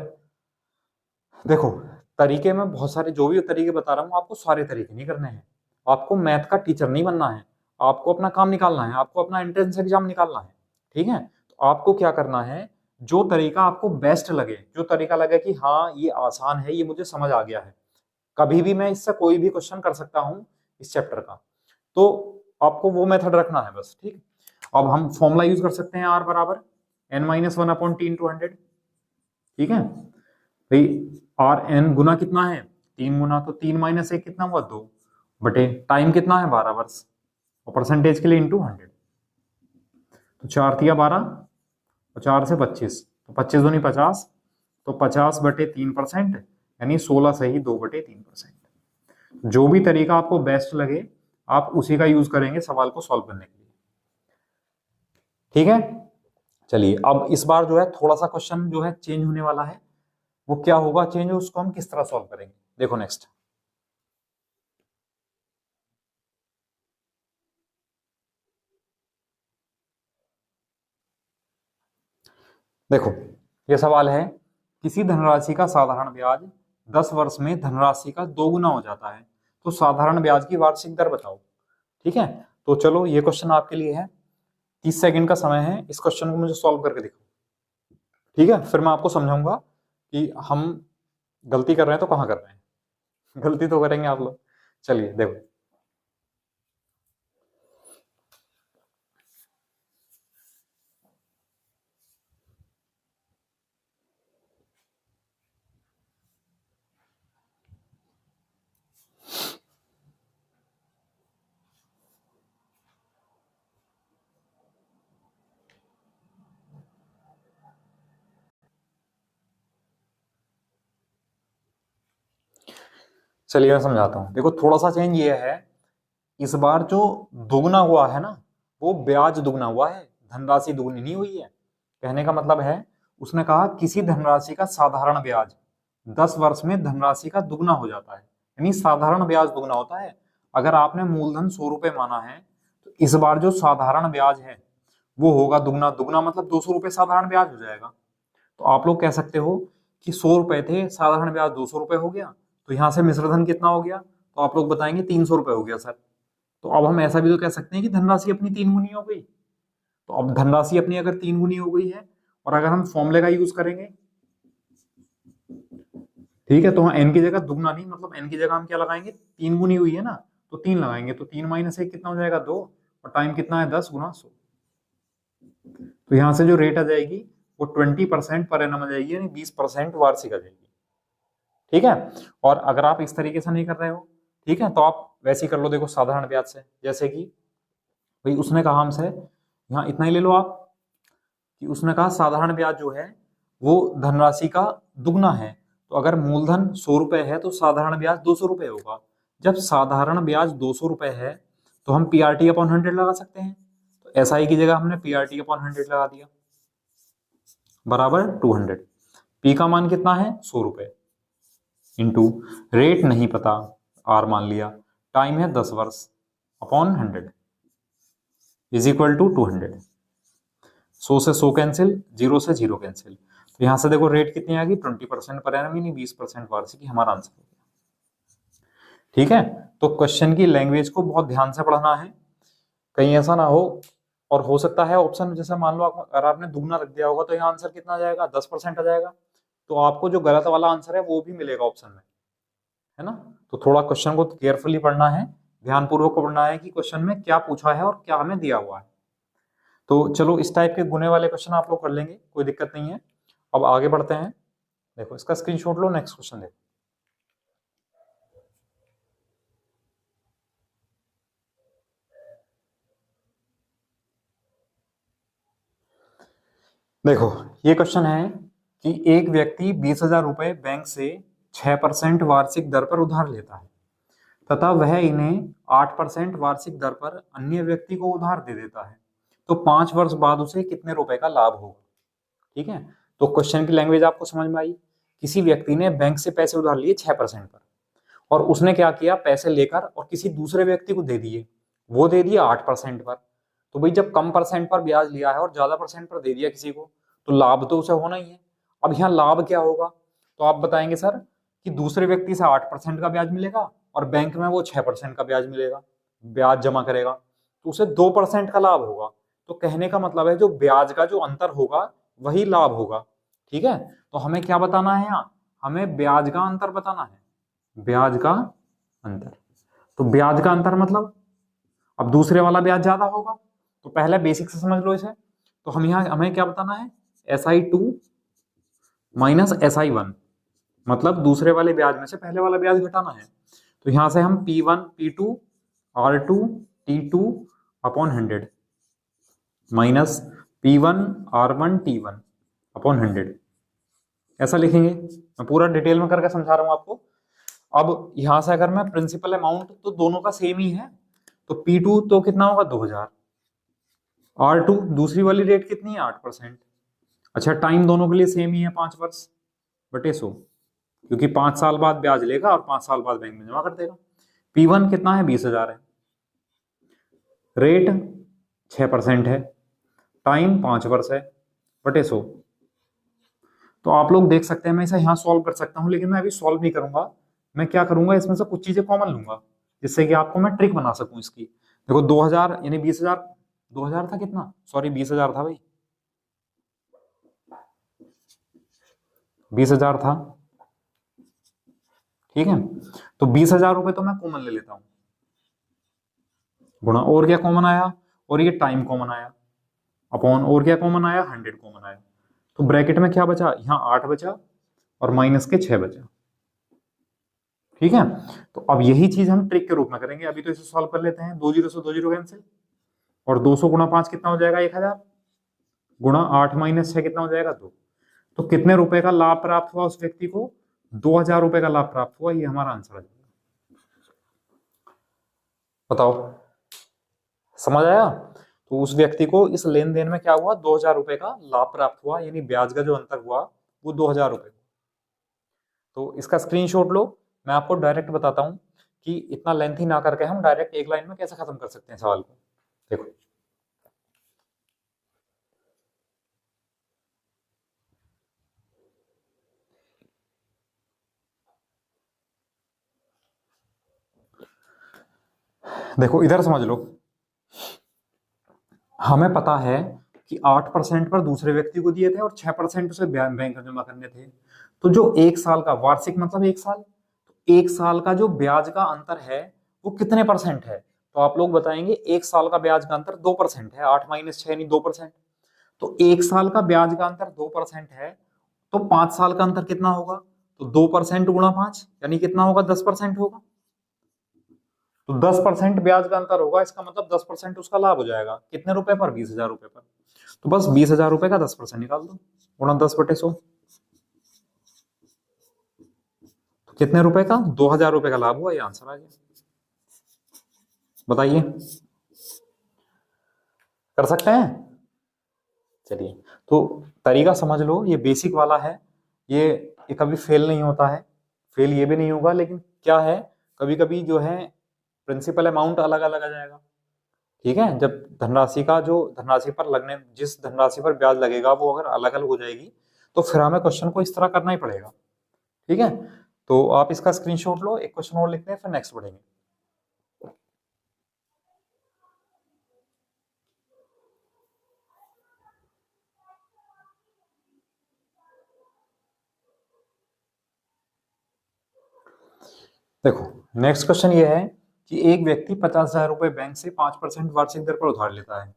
देखो, तरीके में बहुत सारे, जो भी तरीके बता रहा हूं आपको सारे तरीके नहीं करने हैं। आपको मैथ का टीचर नहीं बनना है, आपको अपना काम निकालना है, आपको अपना एंट्रेंस एग्जाम निकालना है। ठीक है, तो आपको क्या करना है, जो तरीका आपको बेस्ट लगे, जो तरीका लगे कि हाँ ये आसान है, ये मुझे समझ आ गया है, कभी भी मैं इससे कोई भी क्वेश्चन कर सकता हूं इस चैप्टर का, तो आपको वो मेथड रखना है बस। ठीक, अब हम फॉर्मूला यूज कर सकते हैं, R बराबर n-1/t इंटू 100। ठीक है भाई, आर एन गुना कितना है? 3 गुना, तो 3 माइनस 1 कितना हुआ? 2 बटे टाइम कितना है? 12 वर्ष, और परसेंटेज के लिए इंटू 100। तो 4 तिया 12, और 4 से 25, तो 25 दूनी 50, तो 50/3%, यानी 16 से ही 2/3%। जो भी तरीका आपको बेस्ट लगे आप उसी का यूज करेंगे सवाल को सॉल्व करने के लिए। ठीक है, चलिए अब इस बार जो है थोड़ा सा क्वेश्चन जो है चेंज होने वाला है। वो क्या होगा चेंज, उसको हम किस तरह सॉल्व करेंगे, देखो नेक्स्ट। देखो ये सवाल है, किसी धनराशि का साधारण ब्याज 10 वर्ष में धनराशि का 2 गुना हो जाता है, तो साधारण ब्याज की वार्षिक दर बताओ। ठीक है, तो चलो ये क्वेश्चन आपके लिए है, 30 सेकंड का समय है, इस क्वेश्चन को मुझे सॉल्व करके दिखाओ। ठीक है, फिर मैं आपको समझाऊंगा कि हम गलती कर रहे हैं तो कहाँ कर रहे हैं। गलती तो करेंगे आप लोग। चलिए देखो, चलिए मैं समझाता हूँ। देखो थोड़ा सा चेंज ये है, इस बार जो दुगना हुआ है ना, वो ब्याज दुगना हुआ है, धनराशि दुगनी नहीं हुई है। कहने का मतलब है, उसने कहा किसी धनराशि का साधारण ब्याज 10 वर्ष में धनराशि का दुगना हो जाता है, यानी साधारण ब्याज दुगना होता है। अगर आपने मूलधन 100 रुपए माना है, तो इस बार जो साधारण ब्याज है वो होगा दुगना। दुगना मतलब 200 रुपए साधारण ब्याज हो जाएगा। तो आप लोग कह सकते हो कि 100 रुपए थे, साधारण ब्याज 200 रुपए हो गया, तो यहां से मिश्रधन कितना हो गया, तो आप लोग बताएंगे 300 रुपए हो गया सर। तो अब हम ऐसा भी तो कह सकते हैं कि धनराशि अपनी 3 गुनी हो गई। तो अब धनराशि अपनी अगर 3 गुनी हो गई है, और अगर हम फॉर्मूले का यूज करेंगे, ठीक है, तो वहां एन की जगह दुगना नहीं, मतलब एन की जगह हम क्या लगाएंगे, 3 गुनी हुई है ना, तो 3 लगाएंगे, तो 3 माइनस 1 कितना हो जाएगा, 2, और टाइम कितना है, 10 गुना 100। तो यहां से जो रेट आ जाएगी वो 20% पर एनम आ जाएगी, यानी 20% वार्षिक आ जाएगी। ठीक है, और अगर आप इस तरीके से नहीं कर रहे हो, ठीक है, तो आप वैसे ही कर लो। देखो साधारण ब्याज से, जैसे कि भाई उसने कहा हमसे, यहाँ इतना ही ले लो आप, कि उसने कहा साधारण ब्याज जो है वो धनराशि का दुगना है। तो अगर मूलधन 100 रुपए है तो साधारण ब्याज 200 रुपए होगा। जब साधारण ब्याज 200 रुपए है तो हम पीआरटी अपॉन 100 लगा सकते हैं। तो एसआई की जगह हमने पीआरटी अपॉन 100 लगा दिया, बराबर 200। पी का मान कितना है, 100 रुपए, इंटू रेट नहीं पता, आर मान लिया, टाइम है 10 वर्ष, अपॉन 100 इज इक्वल टू 200। 100 से 100 कैंसिल, 0 से 0 कैंसिल, तो यहां से देखो रेट कितनी आ गई, 20% पर एनम, यानी 20% वार्षिक, हमारा आंसर हो गया। ठीक है, तो क्वेश्चन की लैंग्वेज को बहुत ध्यान से पढ़ना है, कहीं ऐसा ना हो। और हो सकता है ऑप्शन, जैसे मान लो अगर आपने दुगना रख दिया होगा तो यहाँ आंसर कितना आ जाएगा, 10% आ जाएगा, तो आपको जो गलत वाला आंसर है वो भी मिलेगा ऑप्शन में, है ना। तो थोड़ा क्वेश्चन को केयरफुली पढ़ना है, ध्यानपूर्वक पढ़ना है कि क्वेश्चन में क्या पूछा है और क्या हमें दिया हुआ है। तो चलो इस टाइप के गुने वाले क्वेश्चन आप लोग कर लेंगे, कोई दिक्कत नहीं है। अब आगे बढ़ते हैं। देखो इसका स्क्रीनशॉट लो, नेक्स्ट क्वेश्चन देखो। देखो ये क्वेश्चन है कि एक व्यक्ति 20,000 रुपए बैंक से 6% वार्षिक दर पर उधार लेता है तथा वह इन्हें 8% वार्षिक दर पर अन्य व्यक्ति को उधार दे देता है, तो 5 वर्ष बाद उसे कितने रुपए का लाभ होगा। ठीक है, तो क्वेश्चन की लैंग्वेज आपको समझ में आई। किसी व्यक्ति ने बैंक से पैसे उधार लिए 6% पर, और उसने क्या किया, पैसे लेकर और किसी दूसरे व्यक्ति को दे दिए, वो दे दिया 8% पर। तो भाई जब कम परसेंट पर ब्याज लिया है और ज्यादा परसेंट पर दे दिया किसी को, तो लाभ तो उसे होना ही है। अब यहाँ लाभ क्या होगा, तो आप बताएंगे सर कि दूसरे व्यक्ति से 8% का ब्याज मिलेगा और बैंक में वो 6% का ब्याज मिलेगा, ब्याज जमा करेगा, तो उसे 2% का लाभ होगा। तो कहने का मतलब है जो ब्याज का जो अंतर होगा वही लाभ होगा। ठीक है, तो हमें क्या बताना है यहाँ, हमें ब्याज का अंतर बताना है, ब्याज का अंतर। तो ब्याज का अंतर मतलब, अब दूसरे वाला ब्याज ज्यादा होगा, तो पहले बेसिक से समझ लो इसे। तो हम यहाँ हमें क्या बताना है, SI2 माइनस SI1, मतलब दूसरे वाले ब्याज में से पहले वाला ब्याज घटाना है। तो यहां से हम P1 P2 R2 T2 upon 100 minus P1 R1 T1 upon 100 ऐसा लिखेंगे। मैं पूरा डिटेल में करके समझा रहा हूं आपको। अब यहां से अगर मैं प्रिंसिपल अमाउंट, तो दोनों का सेम ही है, तो P2 तो कितना होगा 2000, R2 दूसरी वाली रेट कितनी है 8%। अच्छा टाइम दोनों के लिए सेम ही है, 5 वर्ष बटे 100, क्योंकि 5 साल बाद ब्याज लेगा और 5 साल बाद बैंक में जमा कर देगा। P1 कितना है, 20,000 है, रेट 6% है, टाइम 5 वर्ष है, बटे 100। तो आप लोग देख सकते हैं मैं इसे यहाँ सॉल्व कर सकता हूँ, लेकिन मैं अभी सॉल्व नहीं करूंगा। मैं क्या करूंगा, इसमें से कुछ चीजें कॉमन लूंगा जिससे कि आपको मैं ट्रिक बना सकूं इसकी। देखो 2000 यानी 20,000, 2000 था कितना, सॉरी 20,000 था भाई, 20,000 था, ठीक है। तो 20,000 रुपए तो मैं कॉमन ले लेता हूं, गुणा और क्या कॉमन आया, और ये टाइम कॉमन आया, अपॉन और क्या कॉमन आया, 100 कॉमन आया। तो ब्रैकेट में क्या बचा, यहाँ 8 बचा और माइनस के 6 बचा, ठीक है। तो अब यही चीज हम ट्रिक के रूप में करेंगे। अभी तो इसे सॉल्व कर लेते हैं, 2 जीरो से 2 जीरो कैंसिल, और 200 गुणा 5 कितना हो जाएगा, 1000, गुणा 8 माइनस 6 कितना हो जाएगा, 2। तो कितने रुपए का लाभ प्राप्त हुआ उस व्यक्ति को, 2,000 रुपए का लाभ प्राप्त हुआ, ये हमारा आंसर है। बताओ, समझ आया। तो उस व्यक्ति को इस लेन देन में क्या हुआ, 2,000 रुपए का लाभ प्राप्त हुआ, यानी ब्याज का जो अंतर हुआ वो 2,000 रुपए। तो इसका स्क्रीनशॉट लो। मैं आपको डायरेक्ट बताता हूं कि इतना लेंथी ना करके हम डायरेक्ट एक लाइन में कैसे खत्म कर सकते हैं सवाल को। देखो, देखो इधर समझ लो। हमें पता है कि 8% पर दूसरे व्यक्ति को दिए थे और 6% उसे बैंक में जमा करने थे। तो जो एक साल का वार्षिक मतलब एक साल, तो एक साल का जो ब्याज का अंतर है वो कितने परसेंट है। तो आप लोग बताएंगे एक साल का ब्याज का अंतर 2% है, 8 माइनस 6 यानी 2%। तो एक साल का ब्याज का अंतर 2% है, तो 5 साल का अंतर कितना होगा, तो 2% गुणा 5 यानी कितना होगा, 10% होगा। तो 10% ब्याज का अंतर होगा, इसका मतलब 10% उसका लाभ हो जाएगा, कितने रुपए पर, 20,000 रुपए पर। तो बस 20,000 रुपए का 10% निकाल दो, गुणा 10/100। तो कितने रुपए का, 2,000 रुपए का लाभ हुआ, ये आंसर आ गया। बताइए, कर सकते हैं। चलिए, तो तरीका समझ लो, ये बेसिक वाला है, ये कभी फेल नहीं होता है, फेल ये भी नहीं होगा, लेकिन क्या है, कभी कभी जो है प्रिंसिपल अमाउंट अलग अलग आ जाएगा, ठीक है। जब धनराशि का जो धनराशि पर लगने, जिस धनराशि पर ब्याज लगेगा वो अगर अलग अलग हो जाएगी, तो फिर हमें क्वेश्चन को इस तरह करना ही पड़ेगा, ठीक है। तो आप इसका स्क्रीनशॉट लो, एक क्वेश्चन और लिखते हैं फिर नेक्स्ट बढ़ेंगे। देखो, नेक्स्ट क्वेश्चन ये है कि एक व्यक्ति 50,000 रुपए बैंक से 5% वार्षिक दर पर उधार लेता है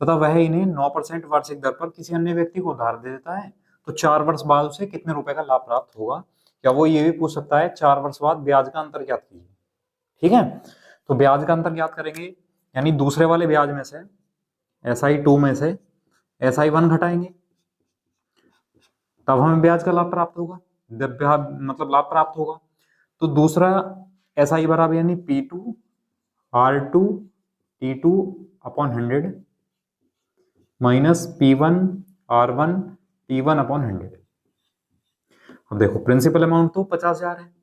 तथा वह इन्हें 9% वार्षिक दर पर किसी अन्य व्यक्ति को उधार दे देता है। तो 4 वर्ष बाद उसे कितने रुपए का लाभ प्राप्त होगा। या वो ये भी पूछ सकता है 4 वर्ष बाद ब्याज का अंतर ज्ञात कीजिए, ठीक है। तो ब्याज का अंतर ज्ञात करेंगे, यानी दूसरे वाले ब्याज में से SI2 में से SI1 घटाएंगे, तब हमें ब्याज का लाभ प्राप्त होगा, जब ब्याज मतलब लाभ प्राप्त होगा। तो दूसरा SI बराबर यानी P2R2T2/100 माइनस P1R1T1/100। अब देखो प्रिंसिपल अमाउंट तो 50,000 है,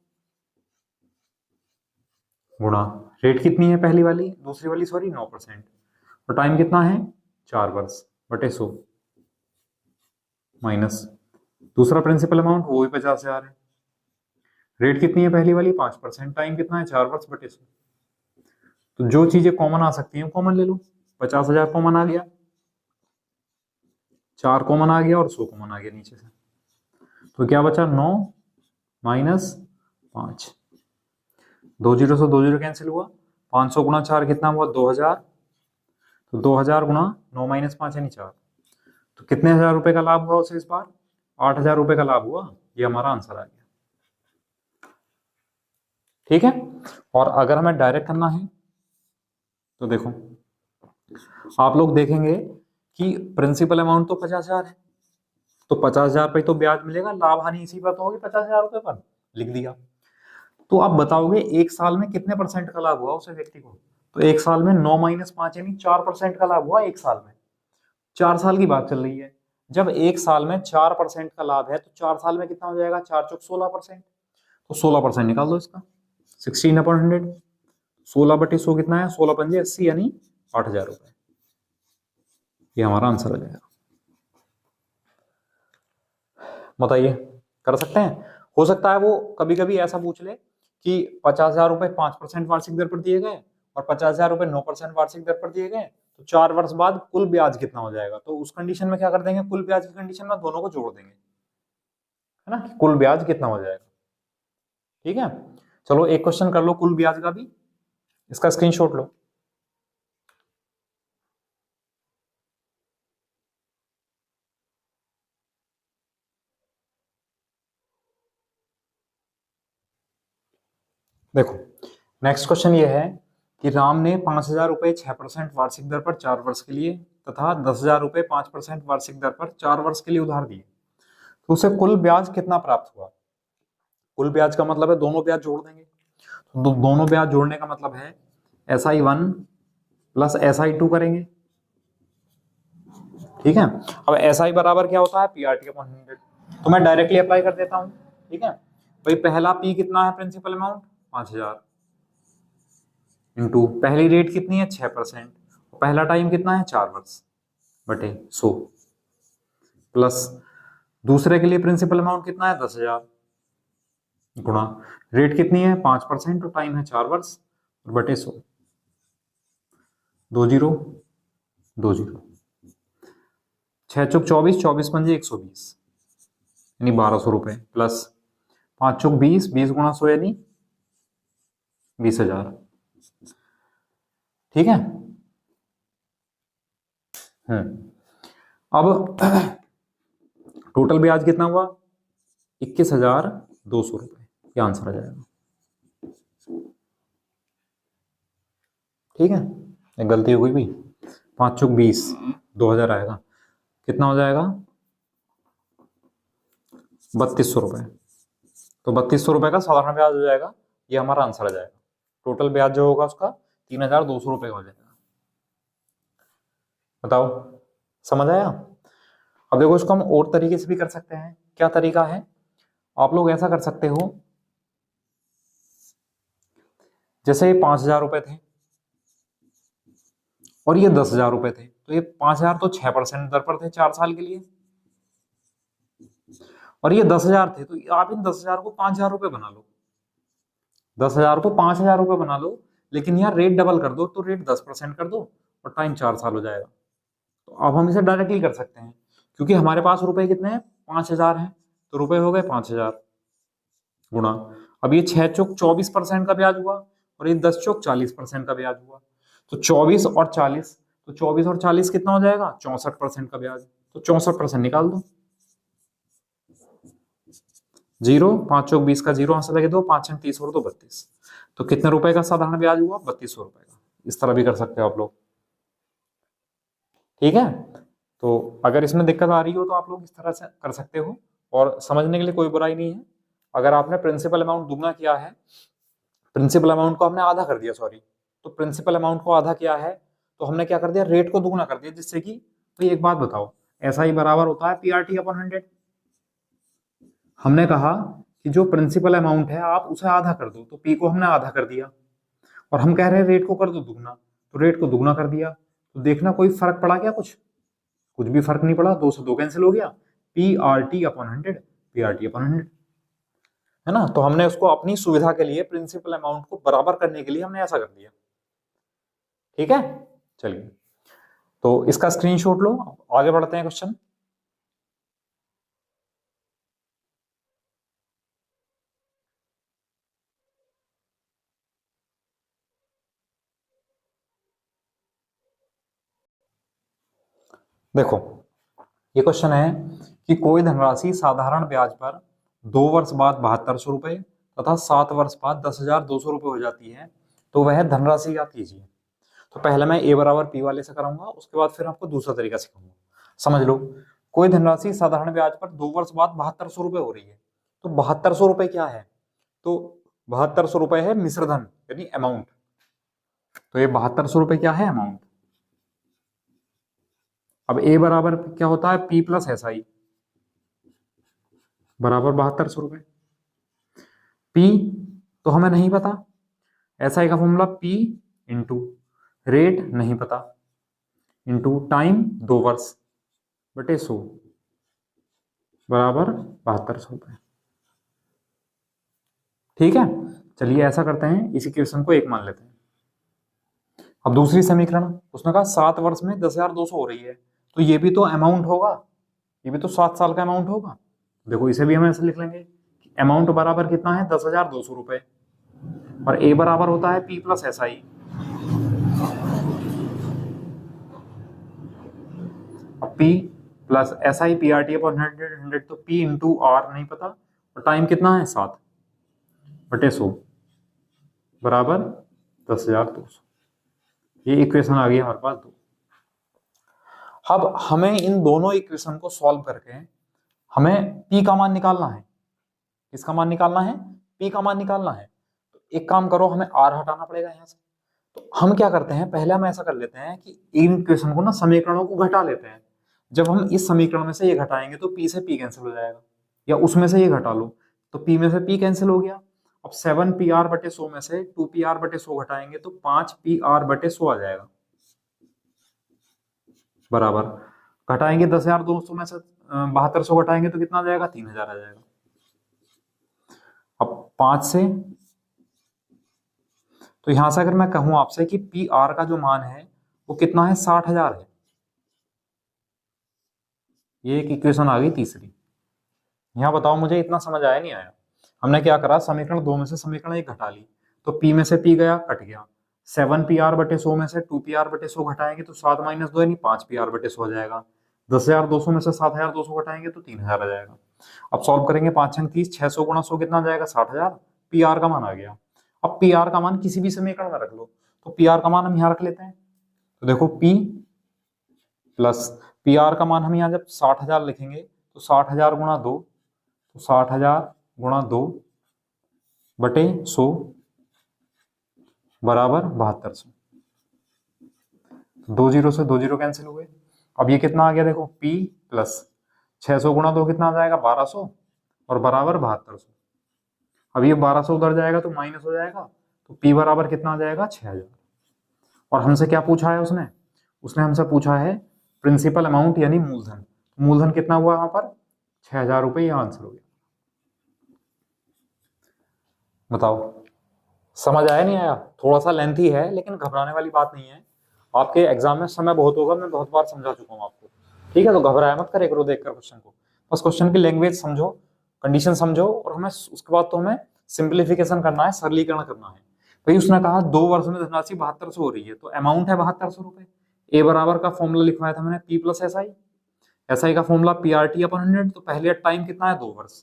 गुणा रेट कितनी है पहली वाली, दूसरी वाली सॉरी 9%, और टाइम कितना है 4 वर्ष बटे 100, माइनस दूसरा प्रिंसिपल अमाउंट वो भी 50,000 है, रेट कितनी है पहली वाली 5%, टाइम कितना है 4 वर्ष बटे 100। तो जो चीजें कॉमन आ सकती हैं कॉमन ले लो, 50,000 कॉमन आ गया, 4 कॉमन आ गया और 100 कॉमन आ गया नीचे से। तो क्या बचा 9 माइनस 5, 2 जीरो से 2 जीरो कैंसिल हुआ, 500 गुणा 4 कितना हुआ 2,000, तो 2,000 गुणा 9 माइनस 5 यानी 4। तो कितने हजार रुपए का लाभ हुआ उसे इस बार, 8,000 रुपए का लाभ हुआ, ये हमारा आंसर आ गया, ठीक है। और अगर हमें डायरेक्ट करना है तो देखो, आप लोग देखेंगे कि प्रिंसिपल अमाउंट तो 50,000 है, तो 50,000 पे तो ब्याज मिलेगा, लाभ हानि इसी पर तो होगी 50,000 रुपए पर, लिख दिया। तो आप बताओगे एक साल में कितने परसेंट का लाभ हुआ उस व्यक्ति को, तो एक साल में 9 माइनस 5 यानी 4% का लाभ हुआ एक साल में। 4 साल की बात चल रही है, जब एक साल में 4% का लाभ है तो 4 साल में कितना हो जाएगा, 4 चौक 16%, तो 16% निकाल दो इसका, 16/100, 16/100 कितना है, 16×5 = 80 यानी 8,000 रुपए, ये हमारा आंसर हो जाएगा। बताइए, कर सकते हैं? हो सकता है वो कभी कभी ऐसा पूछ ले कि 50,000 रुपए 5% वार्षिक दर पर दिए गए और 50,000 रुपए 9% वार्षिक दर पर दिए गए, तो 4 वर्ष बाद कुल ब्याज कितना हो जाएगा? तो उस कंडीशन में क्या कर देंगे, कुल ब्याज की कंडीशन में दोनों को जोड़ देंगे, है ना, कि कुल ब्याज कितना हो जाएगा। ठीक है, चलो एक क्वेश्चन कर लो कुल ब्याज का भी, इसका स्क्रीनशॉट लो। देखो नेक्स्ट क्वेश्चन ये है कि राम ने 5,000 रुपए 6% वार्षिक दर पर 4 वर्ष के लिए तथा 10,000 रुपए 5% वार्षिक दर पर 4 वर्ष के लिए उधार दिए, तो उसे कुल ब्याज कितना प्राप्त हुआ? कुल ब्याज का मतलब है दोनों ब्याज जोड़ देंगे, तो दोनों ब्याज जोड़ने का मतलब है SI1 प्लस SI2 करेंगे। ठीक है, अब SI बराबर क्या होता है, PRT अपॉन 100, तो मैं डायरेक्टली अप्लाई कर देता हूं। ठीक है भाई, पहला P कितना है, प्रिंसिपल अमाउंट 5,000 इंटू पहली रेट कितनी है 6%, पहला टाइम कितना है 4 वर्ष बटे 100, प्लस दूसरे के लिए प्रिंसिपल अमाउंट कितना है 10,000 गुणा रेट कितनी है 5% और टाइम है 4 वर्ष और बटे 100, 2 जीरो 2 जीरो, 6 चौक 24, 24 पंजे 120 यानी 1,200 रुपए, प्लस 5 चौक 20, 20 गुणा 100 यानी 20,000। ठीक है, अब टोटल ब्याज कितना हुआ 21,200 रुपए, ये आंसर आ जाएगा। ठीक है, एक गलती हो गई भी, 5 चौक 20, 2,000 आएगा, कितना हो जाएगा 3,200 रुपए, तो 3,200 रुपए का साधारण ब्याज हो जाएगा, ये हमारा आंसर आ जाएगा। टोटल ब्याज जो होगा उसका 3,200 रुपए हो जाएगा। बताओ, समझ आया? अब देखो इसको हम और तरीके से भी कर सकते हैं। क्या तरीका है, आप लोग ऐसा कर सकते हो, जैसे ये 5,000 रुपए थे और ये 10,000 रुपए थे, तो ये 5,000 तो 6% दर पर थे 4 साल के लिए, और ये 10,000 थे, तो आप इन 10,000 को 5,000 रुपए बना लो, 10,000 को 5,000 रुपए बना लो, लेकिन यहाँ रेट डबल कर दो, तो रेट 10% कर दो और टाइम 4 साल हो जाएगा। तो अब हम इसे डायरेक्टली कर सकते हैं, क्योंकि हमारे पास रुपए कितने हैं 5,000 हैं, तो रुपए हो गए 5,000 गुणा, अब ये 6 चौक 24% का ब्याज हुआ और ये 10 चौक 40% का ब्याज हुआ, तो 24 और 40, तो 24 और 40 कितना हो जाएगा 64% का ब्याज, तो 64% निकाल दो, जीरो, 5 चौक 20 का जीरो आंसर लगे दो, 5 छंग 30 और 2 32, तो कितने रुपए का साधारण ब्याज हुआ 3,200 रुपए का। इस तरह भी कर सकते हो आप लोग। ठीक है, तो अगर इसमें दिक्कत आ रही हो तो आप लोग इस तरह से कर सकते हो, और समझने के लिए कोई बुराई नहीं है। अगर आपने प्रिंसिपल अमाउंट दुगना किया है, प्रिंसिपल अमाउंट को हमने आधा कर दिया, सॉरी, तो प्रिंसिपल अमाउंट को आधा किया है, तो हमने क्या कर दिया, रेट को दुगना कर दिया, जिससे कि भाई एक बात बताओ, ऐसा ही बराबर होता है PRT अपॉन 100। हमने कहा कि जो प्रिंसिपल अमाउंट है आप उसे आधा कर दो, तो P को हमने आधा कर दिया, और हम कह रहे हैं रेट को कर दो दुगना, तो रेट को दुगना कर दिया, तो देखना कोई फर्क पड़ा क्या, कुछ भी फर्क नहीं पड़ा, 2 से 2 कैंसिल हो गया, PRT अपॉन 100, PRT अपॉन 100, है ना। तो हमने उसको अपनी सुविधा के लिए प्रिंसिपल अमाउंट को बराबर करने के लिए हमने ऐसा कर दिया। ठीक है, चलिए, तो इसका स्क्रीनशॉट लो, आगे बढ़ते हैं क्वेश्चन। देखो ये क्वेश्चन है कि कोई धनराशि साधारण ब्याज पर 2 वर्ष बाद 7,200 रुपए तथा 7 वर्ष बाद 10,200 रुपए हो जाती है, तो वह धनराशि याद कीजिए। तो पहले मैं A बराबर P वाले से कराऊंगा, उसके बाद फिर आपको दूसरा तरीका सिखाऊंगा। समझ लो, कोई धनराशि साधारण ब्याज पर 2 वर्ष बाद 7,200 रुपए हो रही है, तो 7,200 रुपए क्या है, तो 7,200 रुपए है मिश्रधन यानी अमाउंट, तो ये 7,200 रुपए क्या है अमाउंट। अब A बराबर क्या होता है P प्लस SI बराबर 7,200 रुपए, P तो हमें नहीं पता, SI का फॉर्मूला P इंटू रेट नहीं पता इंटू टाइम 2 वर्ष बटे 100, बराबर 7200 रुपये। ठीक है, चलिए ऐसा करते हैं, इस इक्वेशन को एक मान लेते हैं। अब दूसरी समीकरण, उसने कहा 7 वर्ष में 10,200 हो रही है, तो ये भी तो अमाउंट होगा, ये भी तो 7 साल का अमाउंट होगा। देखो इसे भी हम ऐसे लिख लेंगे, अमाउंट बराबर कितना है 10,200 रुपये, और ए बराबर होता है पी प्लस एस आई। अब P plus S I P R T upon 100, तो पी इंटू आर नहीं पता, और टाइम कितना है 7/100 बराबर 10,200। ये इक्वेशन आ गई हमारे पास 2। अब हमें इन दोनों इक्वेशन को सॉल्व करके हमें पी का मान निकालना है। किसका मान निकालना है? पी का मान निकालना है। तो एक काम करो, हमें आर हटाना पड़ेगा यहाँ से। तो हम क्या करते हैं, पहले हम ऐसा कर लेते हैं कि इन इक्वेशन को ना समीकरणों को घटा लेते हैं। जब हम इस समीकरण में से ये घटाएंगे तो पी से पी कैंसिल हो जाएगा, या उसमें से ये घटा लो तो पी में से पी कैंसिल हो गया। अब 7 PR/100 में से 2 PR/100 घटाएंगे तो 5 PR/100 आ जाएगा, बराबर घटाएंगे 10,200 में से 7200 घटाएंगे तो कितना आ जाएगा, 3,000 आ जाएगा। अब 5 से, तो यहां से अगर मैं कहूं आपसे कि पी आर का जो मान है वो कितना है, 60,000 है। ये एक इक्वेशन आ गई तीसरी। यहां बताओ मुझे इतना समझ आया नहीं आया? हमने क्या करा, समीकरण 2 में से समीकरण 1 घटा ली, तो पी में से पी गया, कट गया। 7 PR/100 में से 2 PR/100 घटाएंगे तो 7 - 2 यानी 5 PR/100 हो जाएगा। 10,200 में से 7,200 घटाएंगे तो 3,000 आ जाएगा। अब सॉल्व करेंगे, 5×6 = 30, 600 × 100 कितना आ जाएगा, 60,000। पी आर का मान आ गया। अब पी आर का मान किसी भी समीकरण में रख लो, तो पी आर का मान हम यहाँ रख लेते हैं। तो देखो पी प्लस पी आर का मान हम यहाँ जब 60,000 लिखेंगे तो 60,000 × 2, तो 60,000 × 2/100 बराबर 7200। 2 0 से 2 0 कैंसिल हुए। अब ये कितना आ गया, देखो P प्लस 600 × 2 कितना आ जाएगा, 1200 और बराबर 7200। अब ये 1200 उधर जाएगा तो माइनस हो जाएगा, तो P बराबर कितना आ जाएगा, 6,000। और हमसे क्या पूछा है उसने, उसने हमसे पूछा है प्रिंसिपल अमाउंट यानी मूलधन। मूलधन कितना हुआ यहाँ पर, 6,000 रुपये, ये आंसर हो गया। बताओ समझ आया नहीं आया? थोड़ा सा लेंथी है लेकिन घबराने वाली बात नहीं है। आपके एग्जाम में समय बहुत होगा, मैं बहुत बार समझा चुका हूँ आपको। ठीक है, तो घबराया मत करे करो देखकर क्वेश्चन को, बस क्वेश्चन की लैंग्वेज समझो, कंडीशन समझो, और हमें उसके बाद तो हमें सिंप्लीफिकेशन करना है, सरलीकरण करना है। भाई उसने कहा 2 वर्ष में धनराशि 7200 हो रही है, तो अमाउंट है 7200 रुपए। ए बराबर का फॉर्मूला लिखवाया था मैंने, P plus S I. S I का फॉर्मूला PRT/100, तो पहले टाइम कितना है, 2 वर्ष,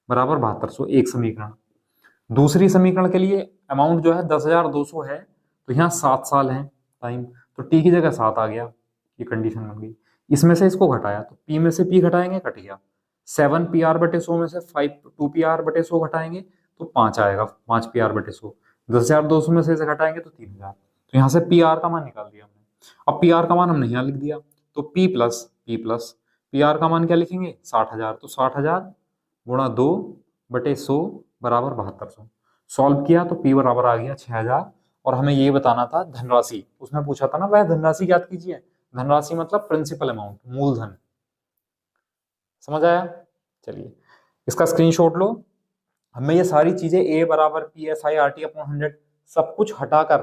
बराबर 7200, एक समीकरण। दूसरी समीकरण के लिए अमाउंट जो है 10,200 है, तो यहाँ 7 साल है टाइम, तो टी की जगह 7 आ गया, ये कंडीशन बन गई। इसमें से इसको घटाया तो पी में से पी घटाएंगे, कट गया। 7 PR/100 में से 2 PR/100 घटाएंगे तो 5 आएगा, 5 PR/100। 10,200 में से इसे घटाएंगे तो 3,000, तो यहाँ से पी आर का मान निकाल दिया हमने। अब पी आर का मान हमने यहाँ लिख दिया, तो P+P+, पी आर का मान क्या लिखेंगे, 60,000, तो 60,000 × 2/100 बराबर 7200। सॉल्व किया तो P बराबर आ गया 6,000। और हमें ये बताना था धनराशि, उसमें पूछा था ना, वह धनराशि याद कीजिए। धनराशि मतलब प्रिंसिपल अमाउंट, मूलधन। समझ आया? चलिए इसका स्क्रीनशॉट लो। हमें ये सारी चीजें A बराबर PSI/RT/100 सब कुछ हटाकर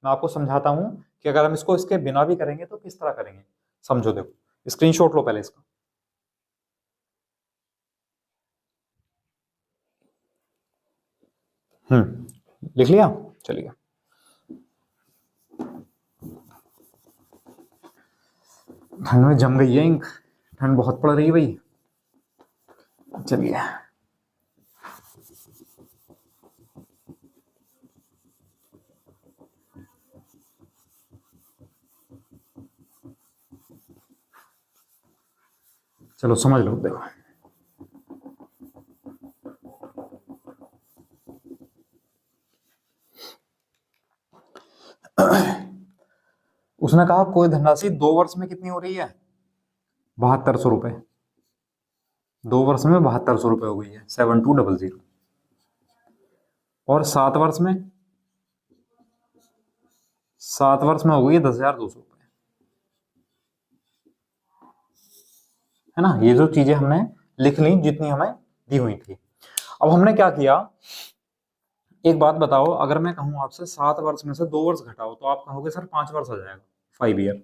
मैं आपको समझाता हूं कि अगर हम इसको इसके बिना भी करेंगे तो किस तरह करेंगे। समझो, देखो स्क्रीनशॉट लो पहले इसका। लिख लिया? चलिए ठंड में जम गई है इंक, ठंड बहुत पड़ रही है भाई। चलिए चलो समझ लो, देखो उसने कहा कोई धनराशि 2 वर्ष में कितनी हो रही है, 7200 रुपए। 2 वर्ष में 7200 रुपए हो गई है, 7200। और 7 वर्ष में, 7 वर्ष में हो गई है 10,200 रुपए, है ना। ये जो चीजें हमने लिख ली जितनी हमें दी हुई थी। अब हमने क्या किया, एक बात बताओ, अगर मैं कहूं आपसे 7 वर्ष में से 2 वर्ष घटाओ तो आप कहोगे सर 5 वर्ष आ जाएगा, 5 ईयर।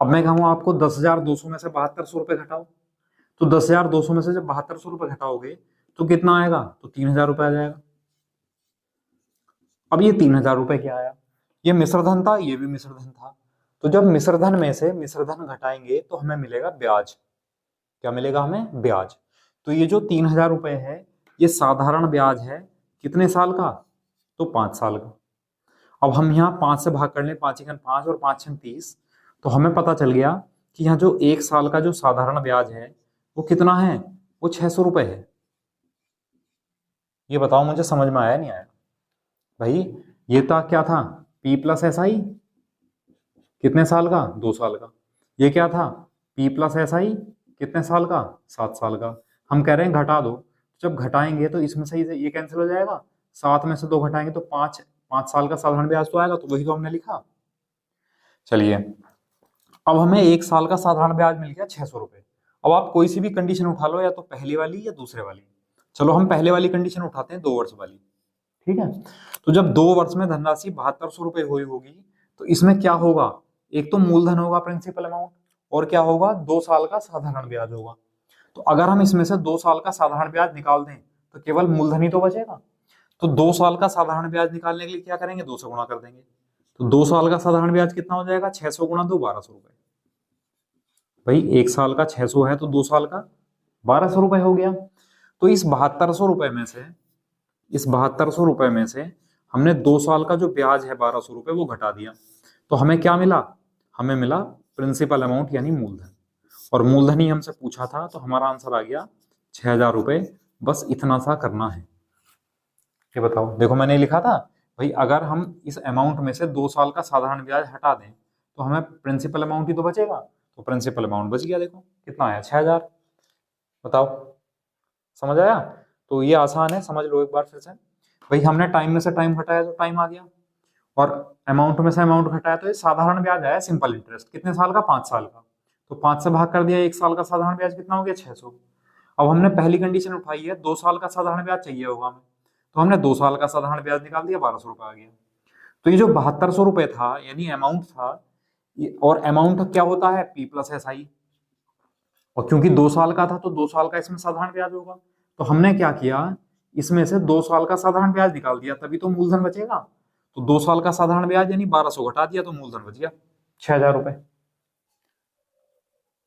अब मैं कहूँ आपको 10,200 में से 7,200 रुपये घटाओ, तो 10,200 में से जब 7,200 रुपये घटाओगे तो कितना आएगा, तो 3,000 रुपये आ जाएगा। अब ये 3,000 रुपये क्या आया, ये मिश्रधन था, ये भी मिश्रधन था। तो जब मिश्रधन में से मिश्रधन घटाएंगे तो हमें मिलेगा ब्याज। क्या मिलेगा हमें, ब्याज। तो ये जो 3,000 रुपये है ये साधारण ब्याज है, कितने साल का, तो 5 साल का। अब हम यहाँ 5 से भाग कर लें, 5 × 5 और 5 × 30, तो हमें पता चल गया कि यहाँ जो 1 साल का जो साधारण ब्याज है वो कितना है, वो 600 रुपये है। ये बताओ मुझे समझ में आया नहीं आया भाई। ये तो क्या था, P+SI, कितने साल का, 2 साल का। ये क्या था, P+SI, कितने साल का, 7 साल का। हम कह रहे हैं घटा दो, जब घटाएंगे तो इसमें से ये कैंसिल हो जाएगा, 7 में से 2 घटाएंगे तो 5 साल का साधारण ब्याज तो आएगा, तो वही तो हमने लिखा। चलिए, अब हमें 1 साल का साधारण ब्याज मिल गया 600 रुपये। अब आप कोई सी भी कंडीशन उठा लो, या तो पहली वाली या दूसरे वाली। चलो हम पहले वाली कंडीशन उठाते हैं, 2 वर्ष वाली, ठीक है। तो जब 2 वर्ष में धनराशि 7,200 रुपये हुई होगी तो इसमें क्या होगा, एक तो मूलधन होगा प्रिंसिपल अमाउंट, और क्या होगा, 2 साल का साधारण ब्याज होगा। तो अगर हम इसमें से 2 साल का साधारण ब्याज निकाल दें तो केवल मूलधन ही तो बचेगा। तो 2 साल का साधारण ब्याज निकालने के लिए क्या करेंगे, 2 से गुणा कर देंगे। तो 2 साल का साधारण ब्याज कितना हो जाएगा, 600 × 2, 1,200 रुपये। भाई 1 साल का 600 है तो 2 साल का 1,200 रुपये हो गया। तो इस 7,200 रुपये में से, इस 7,200 रुपये में से हमने 2 साल का जो ब्याज है 1,200 रुपये वो घटा दिया। तो हमें क्या मिला, हमें मिला प्रिंसिपल अमाउंट यानी मूलधन। और मूलधन ही हमसे पूछा था, तो हमारा आंसर आ गया 6,000 रुपये। बस इतना सा करना है। ये बताओ, देखो मैंने लिखा था भाई, अगर हम इस अमाउंट में से 2 साल का साधारण ब्याज हटा दें तो हमें प्रिंसिपल अमाउंट ही तो बचेगा। तो प्रिंसिपल अमाउंट बच गया, देखो कितना आया, 6,000। बताओ समझ आया। तो ये आसान है, समझ लो एक बार फिर से। भाई हमने टाइम में से टाइम घटाया तो टाइम आ गया, और अमाउंट में से अमाउंट घटाया तो ये साधारण ब्याज आया, सिंपल इंटरेस्ट। कितने साल का, 5 साल का। तो 5 से भाग कर दिया, 1 साल का साधारण ब्याज कितना हो गया, 600। अब हमने पहली कंडीशन उठाई है, 2 साल का साधारण ब्याज चाहिए होगा हमें, तो हमने 2 साल का साधारण ब्याज निकाल दिया, 1,200 रुपये आ गया। तो ये जो 7,200 रुपये था यानी अमाउंट था, और अमाउंट क्या होता है, P+SI। और क्योंकि 2 साल का था तो 2 साल का इसमें साधारण ब्याज होगा। तो हमने क्या किया, इसमें से 2 साल का साधारण ब्याज निकाल दिया, तभी तो मूलधन बचेगा। तो 2 साल का साधारण ब्याज यानी 1,200 घटा दिया तो मूलधन बच गया 6,000 रुपये।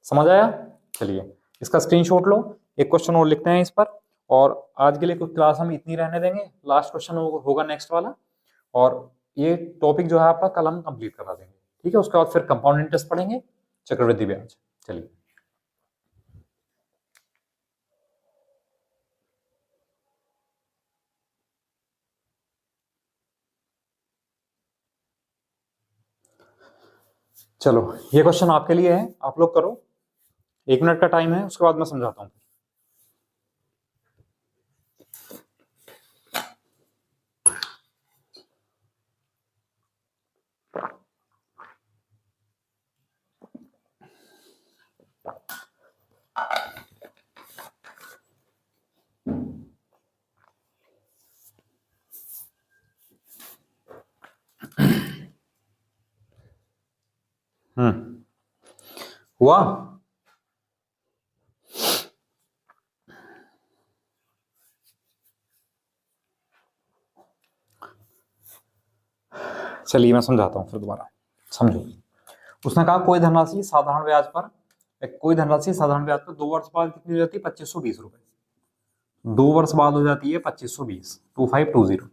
समझ आया। चलिए इसका स्क्रीनशॉट लो, एक क्वेश्चन और लिखते हैं इस पर, और आज के लिए कुछ क्लास हम इतनी रहने देंगे। लास्ट क्वेश्चन होगा नेक्स्ट वाला, और ये टॉपिक जो है आपका कल हम कंप्लीट करा देंगे, ठीक है। उसके बाद फिर कंपाउंड इंटरेस्ट पढ़ेंगे, चक्रवृद्धि ब्याज। चलिए, चलो ये क्वेश्चन आपके लिए है, आप लोग करो। 1 मिनट का टाइम है, उसके बाद मैं समझाता हूँ। हुआ। चलिए मैं समझाता हूँ फिर दोबारा, समझो। उसने कहा कोई धनराशि साधारण ब्याज पर, 2 वर्ष बाद कितनी हो जाती है, 2,520 रुपए। 2 वर्ष बाद हो जाती है 2,520, 2520।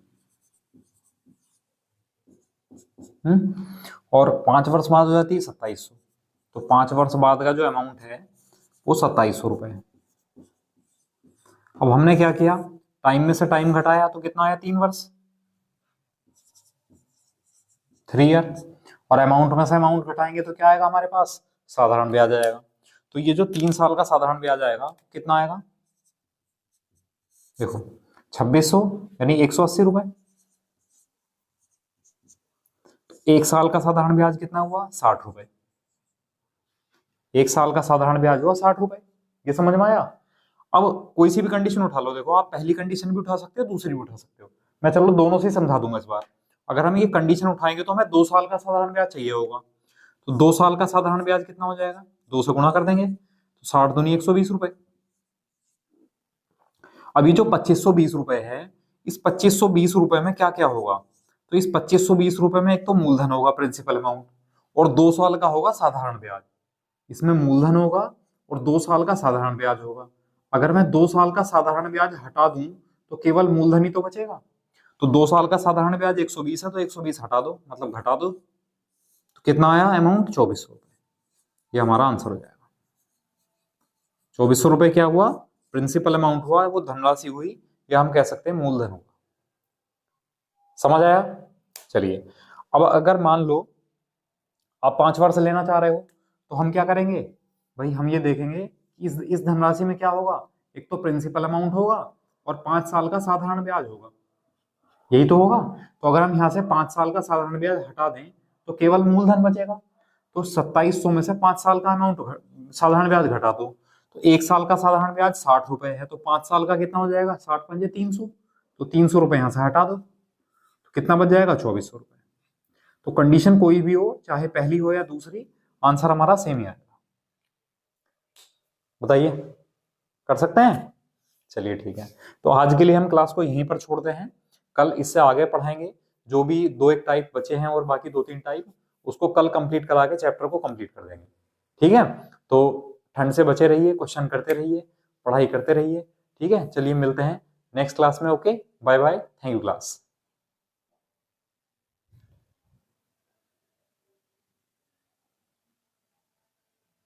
और 5 वर्ष बाद हो जाती है 2,700। तो 5 वर्ष बाद का जो अमाउंट है वो 2,700 रुपए है। अब हमने क्या किया, टाइम में से टाइम घटाया तो कितना आया, 3 वर्ष, 3 ईयर। और अमाउंट में से अमाउंट घटाएंगे तो क्या आएगा हमारे पास, साधारण ब्याज आएगा। तो ये जो 3 साल का साधारण ब्याज आएगा कितना आएगा, देखो 2,600 यानी 180 रुपए। 1 साल का साधारण ब्याज कितना हुआ, 60 रुपए। 1 साल का साधारण ब्याज हुआ 60 रुपए। ये समझ में आया? अब कोई सी भी कंडीशन उठा लो, देखो आप पहली कंडीशन भी उठा सकते हो, दूसरी भी उठा सकते हो। मैं चलो दोनों से ही समझा दूंगा इस बार। अगर हम ये कंडीशन उठाएंगे तो हमें 2 साल का साधारण ब्याज चाहिए होगा। तो 2 साल का साधारण ब्याज कितना हो जाएगा? 2 से गुणा कर देंगे तो 60 दूनी 120 रुपए। अब ये जो 2520 रुपए है, इस 2520 रुपए में क्या क्या होगा? तो इस 2520 रुपए में एक तो मूलधन होगा, प्रिंसिपल अमाउंट, और 2 साल का होगा साधारण ब्याज। इसमें मूलधन होगा और 2 साल का साधारण ब्याज होगा। अगर मैं 2 साल का साधारण ब्याज हटा दूं तो केवल मूलधन ही तो बचेगा। तो 2 साल का साधारण ब्याज 120 है, तो 120 हटा दो, मतलब घटा दो, तो कितना आया अमाउंट? 2400 रुपए। ये हमारा आंसर हो जाएगा। 2400 रुपए क्या हुआ? प्रिंसिपल अमाउंट हुआ, वो धनराशि हुई, या हम कह सकते हैं मूलधन हुआ। समझ आया? चलिए, अब अगर मान लो आप 5 वर्ष लेना चाह रहे हो तो हम क्या करेंगे भाई? हम ये देखेंगे कि इस धनराशि में क्या होगा। एक तो प्रिंसिपल अमाउंट होगा और 5 साल का साधारण ब्याज होगा, यही तो होगा। तो अगर हम यहाँ से 5 साल का साधारण ब्याज हटा दें तो केवल मूलधन बचेगा। तो 2700 में से 5 साल का अमाउंट साधारण ब्याज घटा दो, तो 1 साल का साधारण ब्याज 60 रुपए है, तो 5 साल का कितना हो जाएगा? 60×5 = 300। तो 300 रुपए यहाँ से हटा दो, तो कितना बच जाएगा? 2400 रुपए। तो कंडीशन कोई भी हो, चाहे पहली हो या दूसरी, आंसर हमारा सेम ही आएगा। बताइए, कर सकते हैं? चलिए ठीक है, तो आज के लिए हम क्लास को यहीं पर छोड़ते हैं। कल इससे आगे पढ़ाएंगे। जो भी 2-1 टाइप बचे हैं और बाकी 2-3 टाइप, उसको कल कंप्लीट करा के चैप्टर को कंप्लीट कर देंगे। ठीक है, तो ठंड से बचे रहिए, क्वेश्चन करते रहिए, पढ़ाई करते रहिए। ठीक है, चलिए मिलते हैं नेक्स्ट क्लास में। Okay, bye bye, thank you class.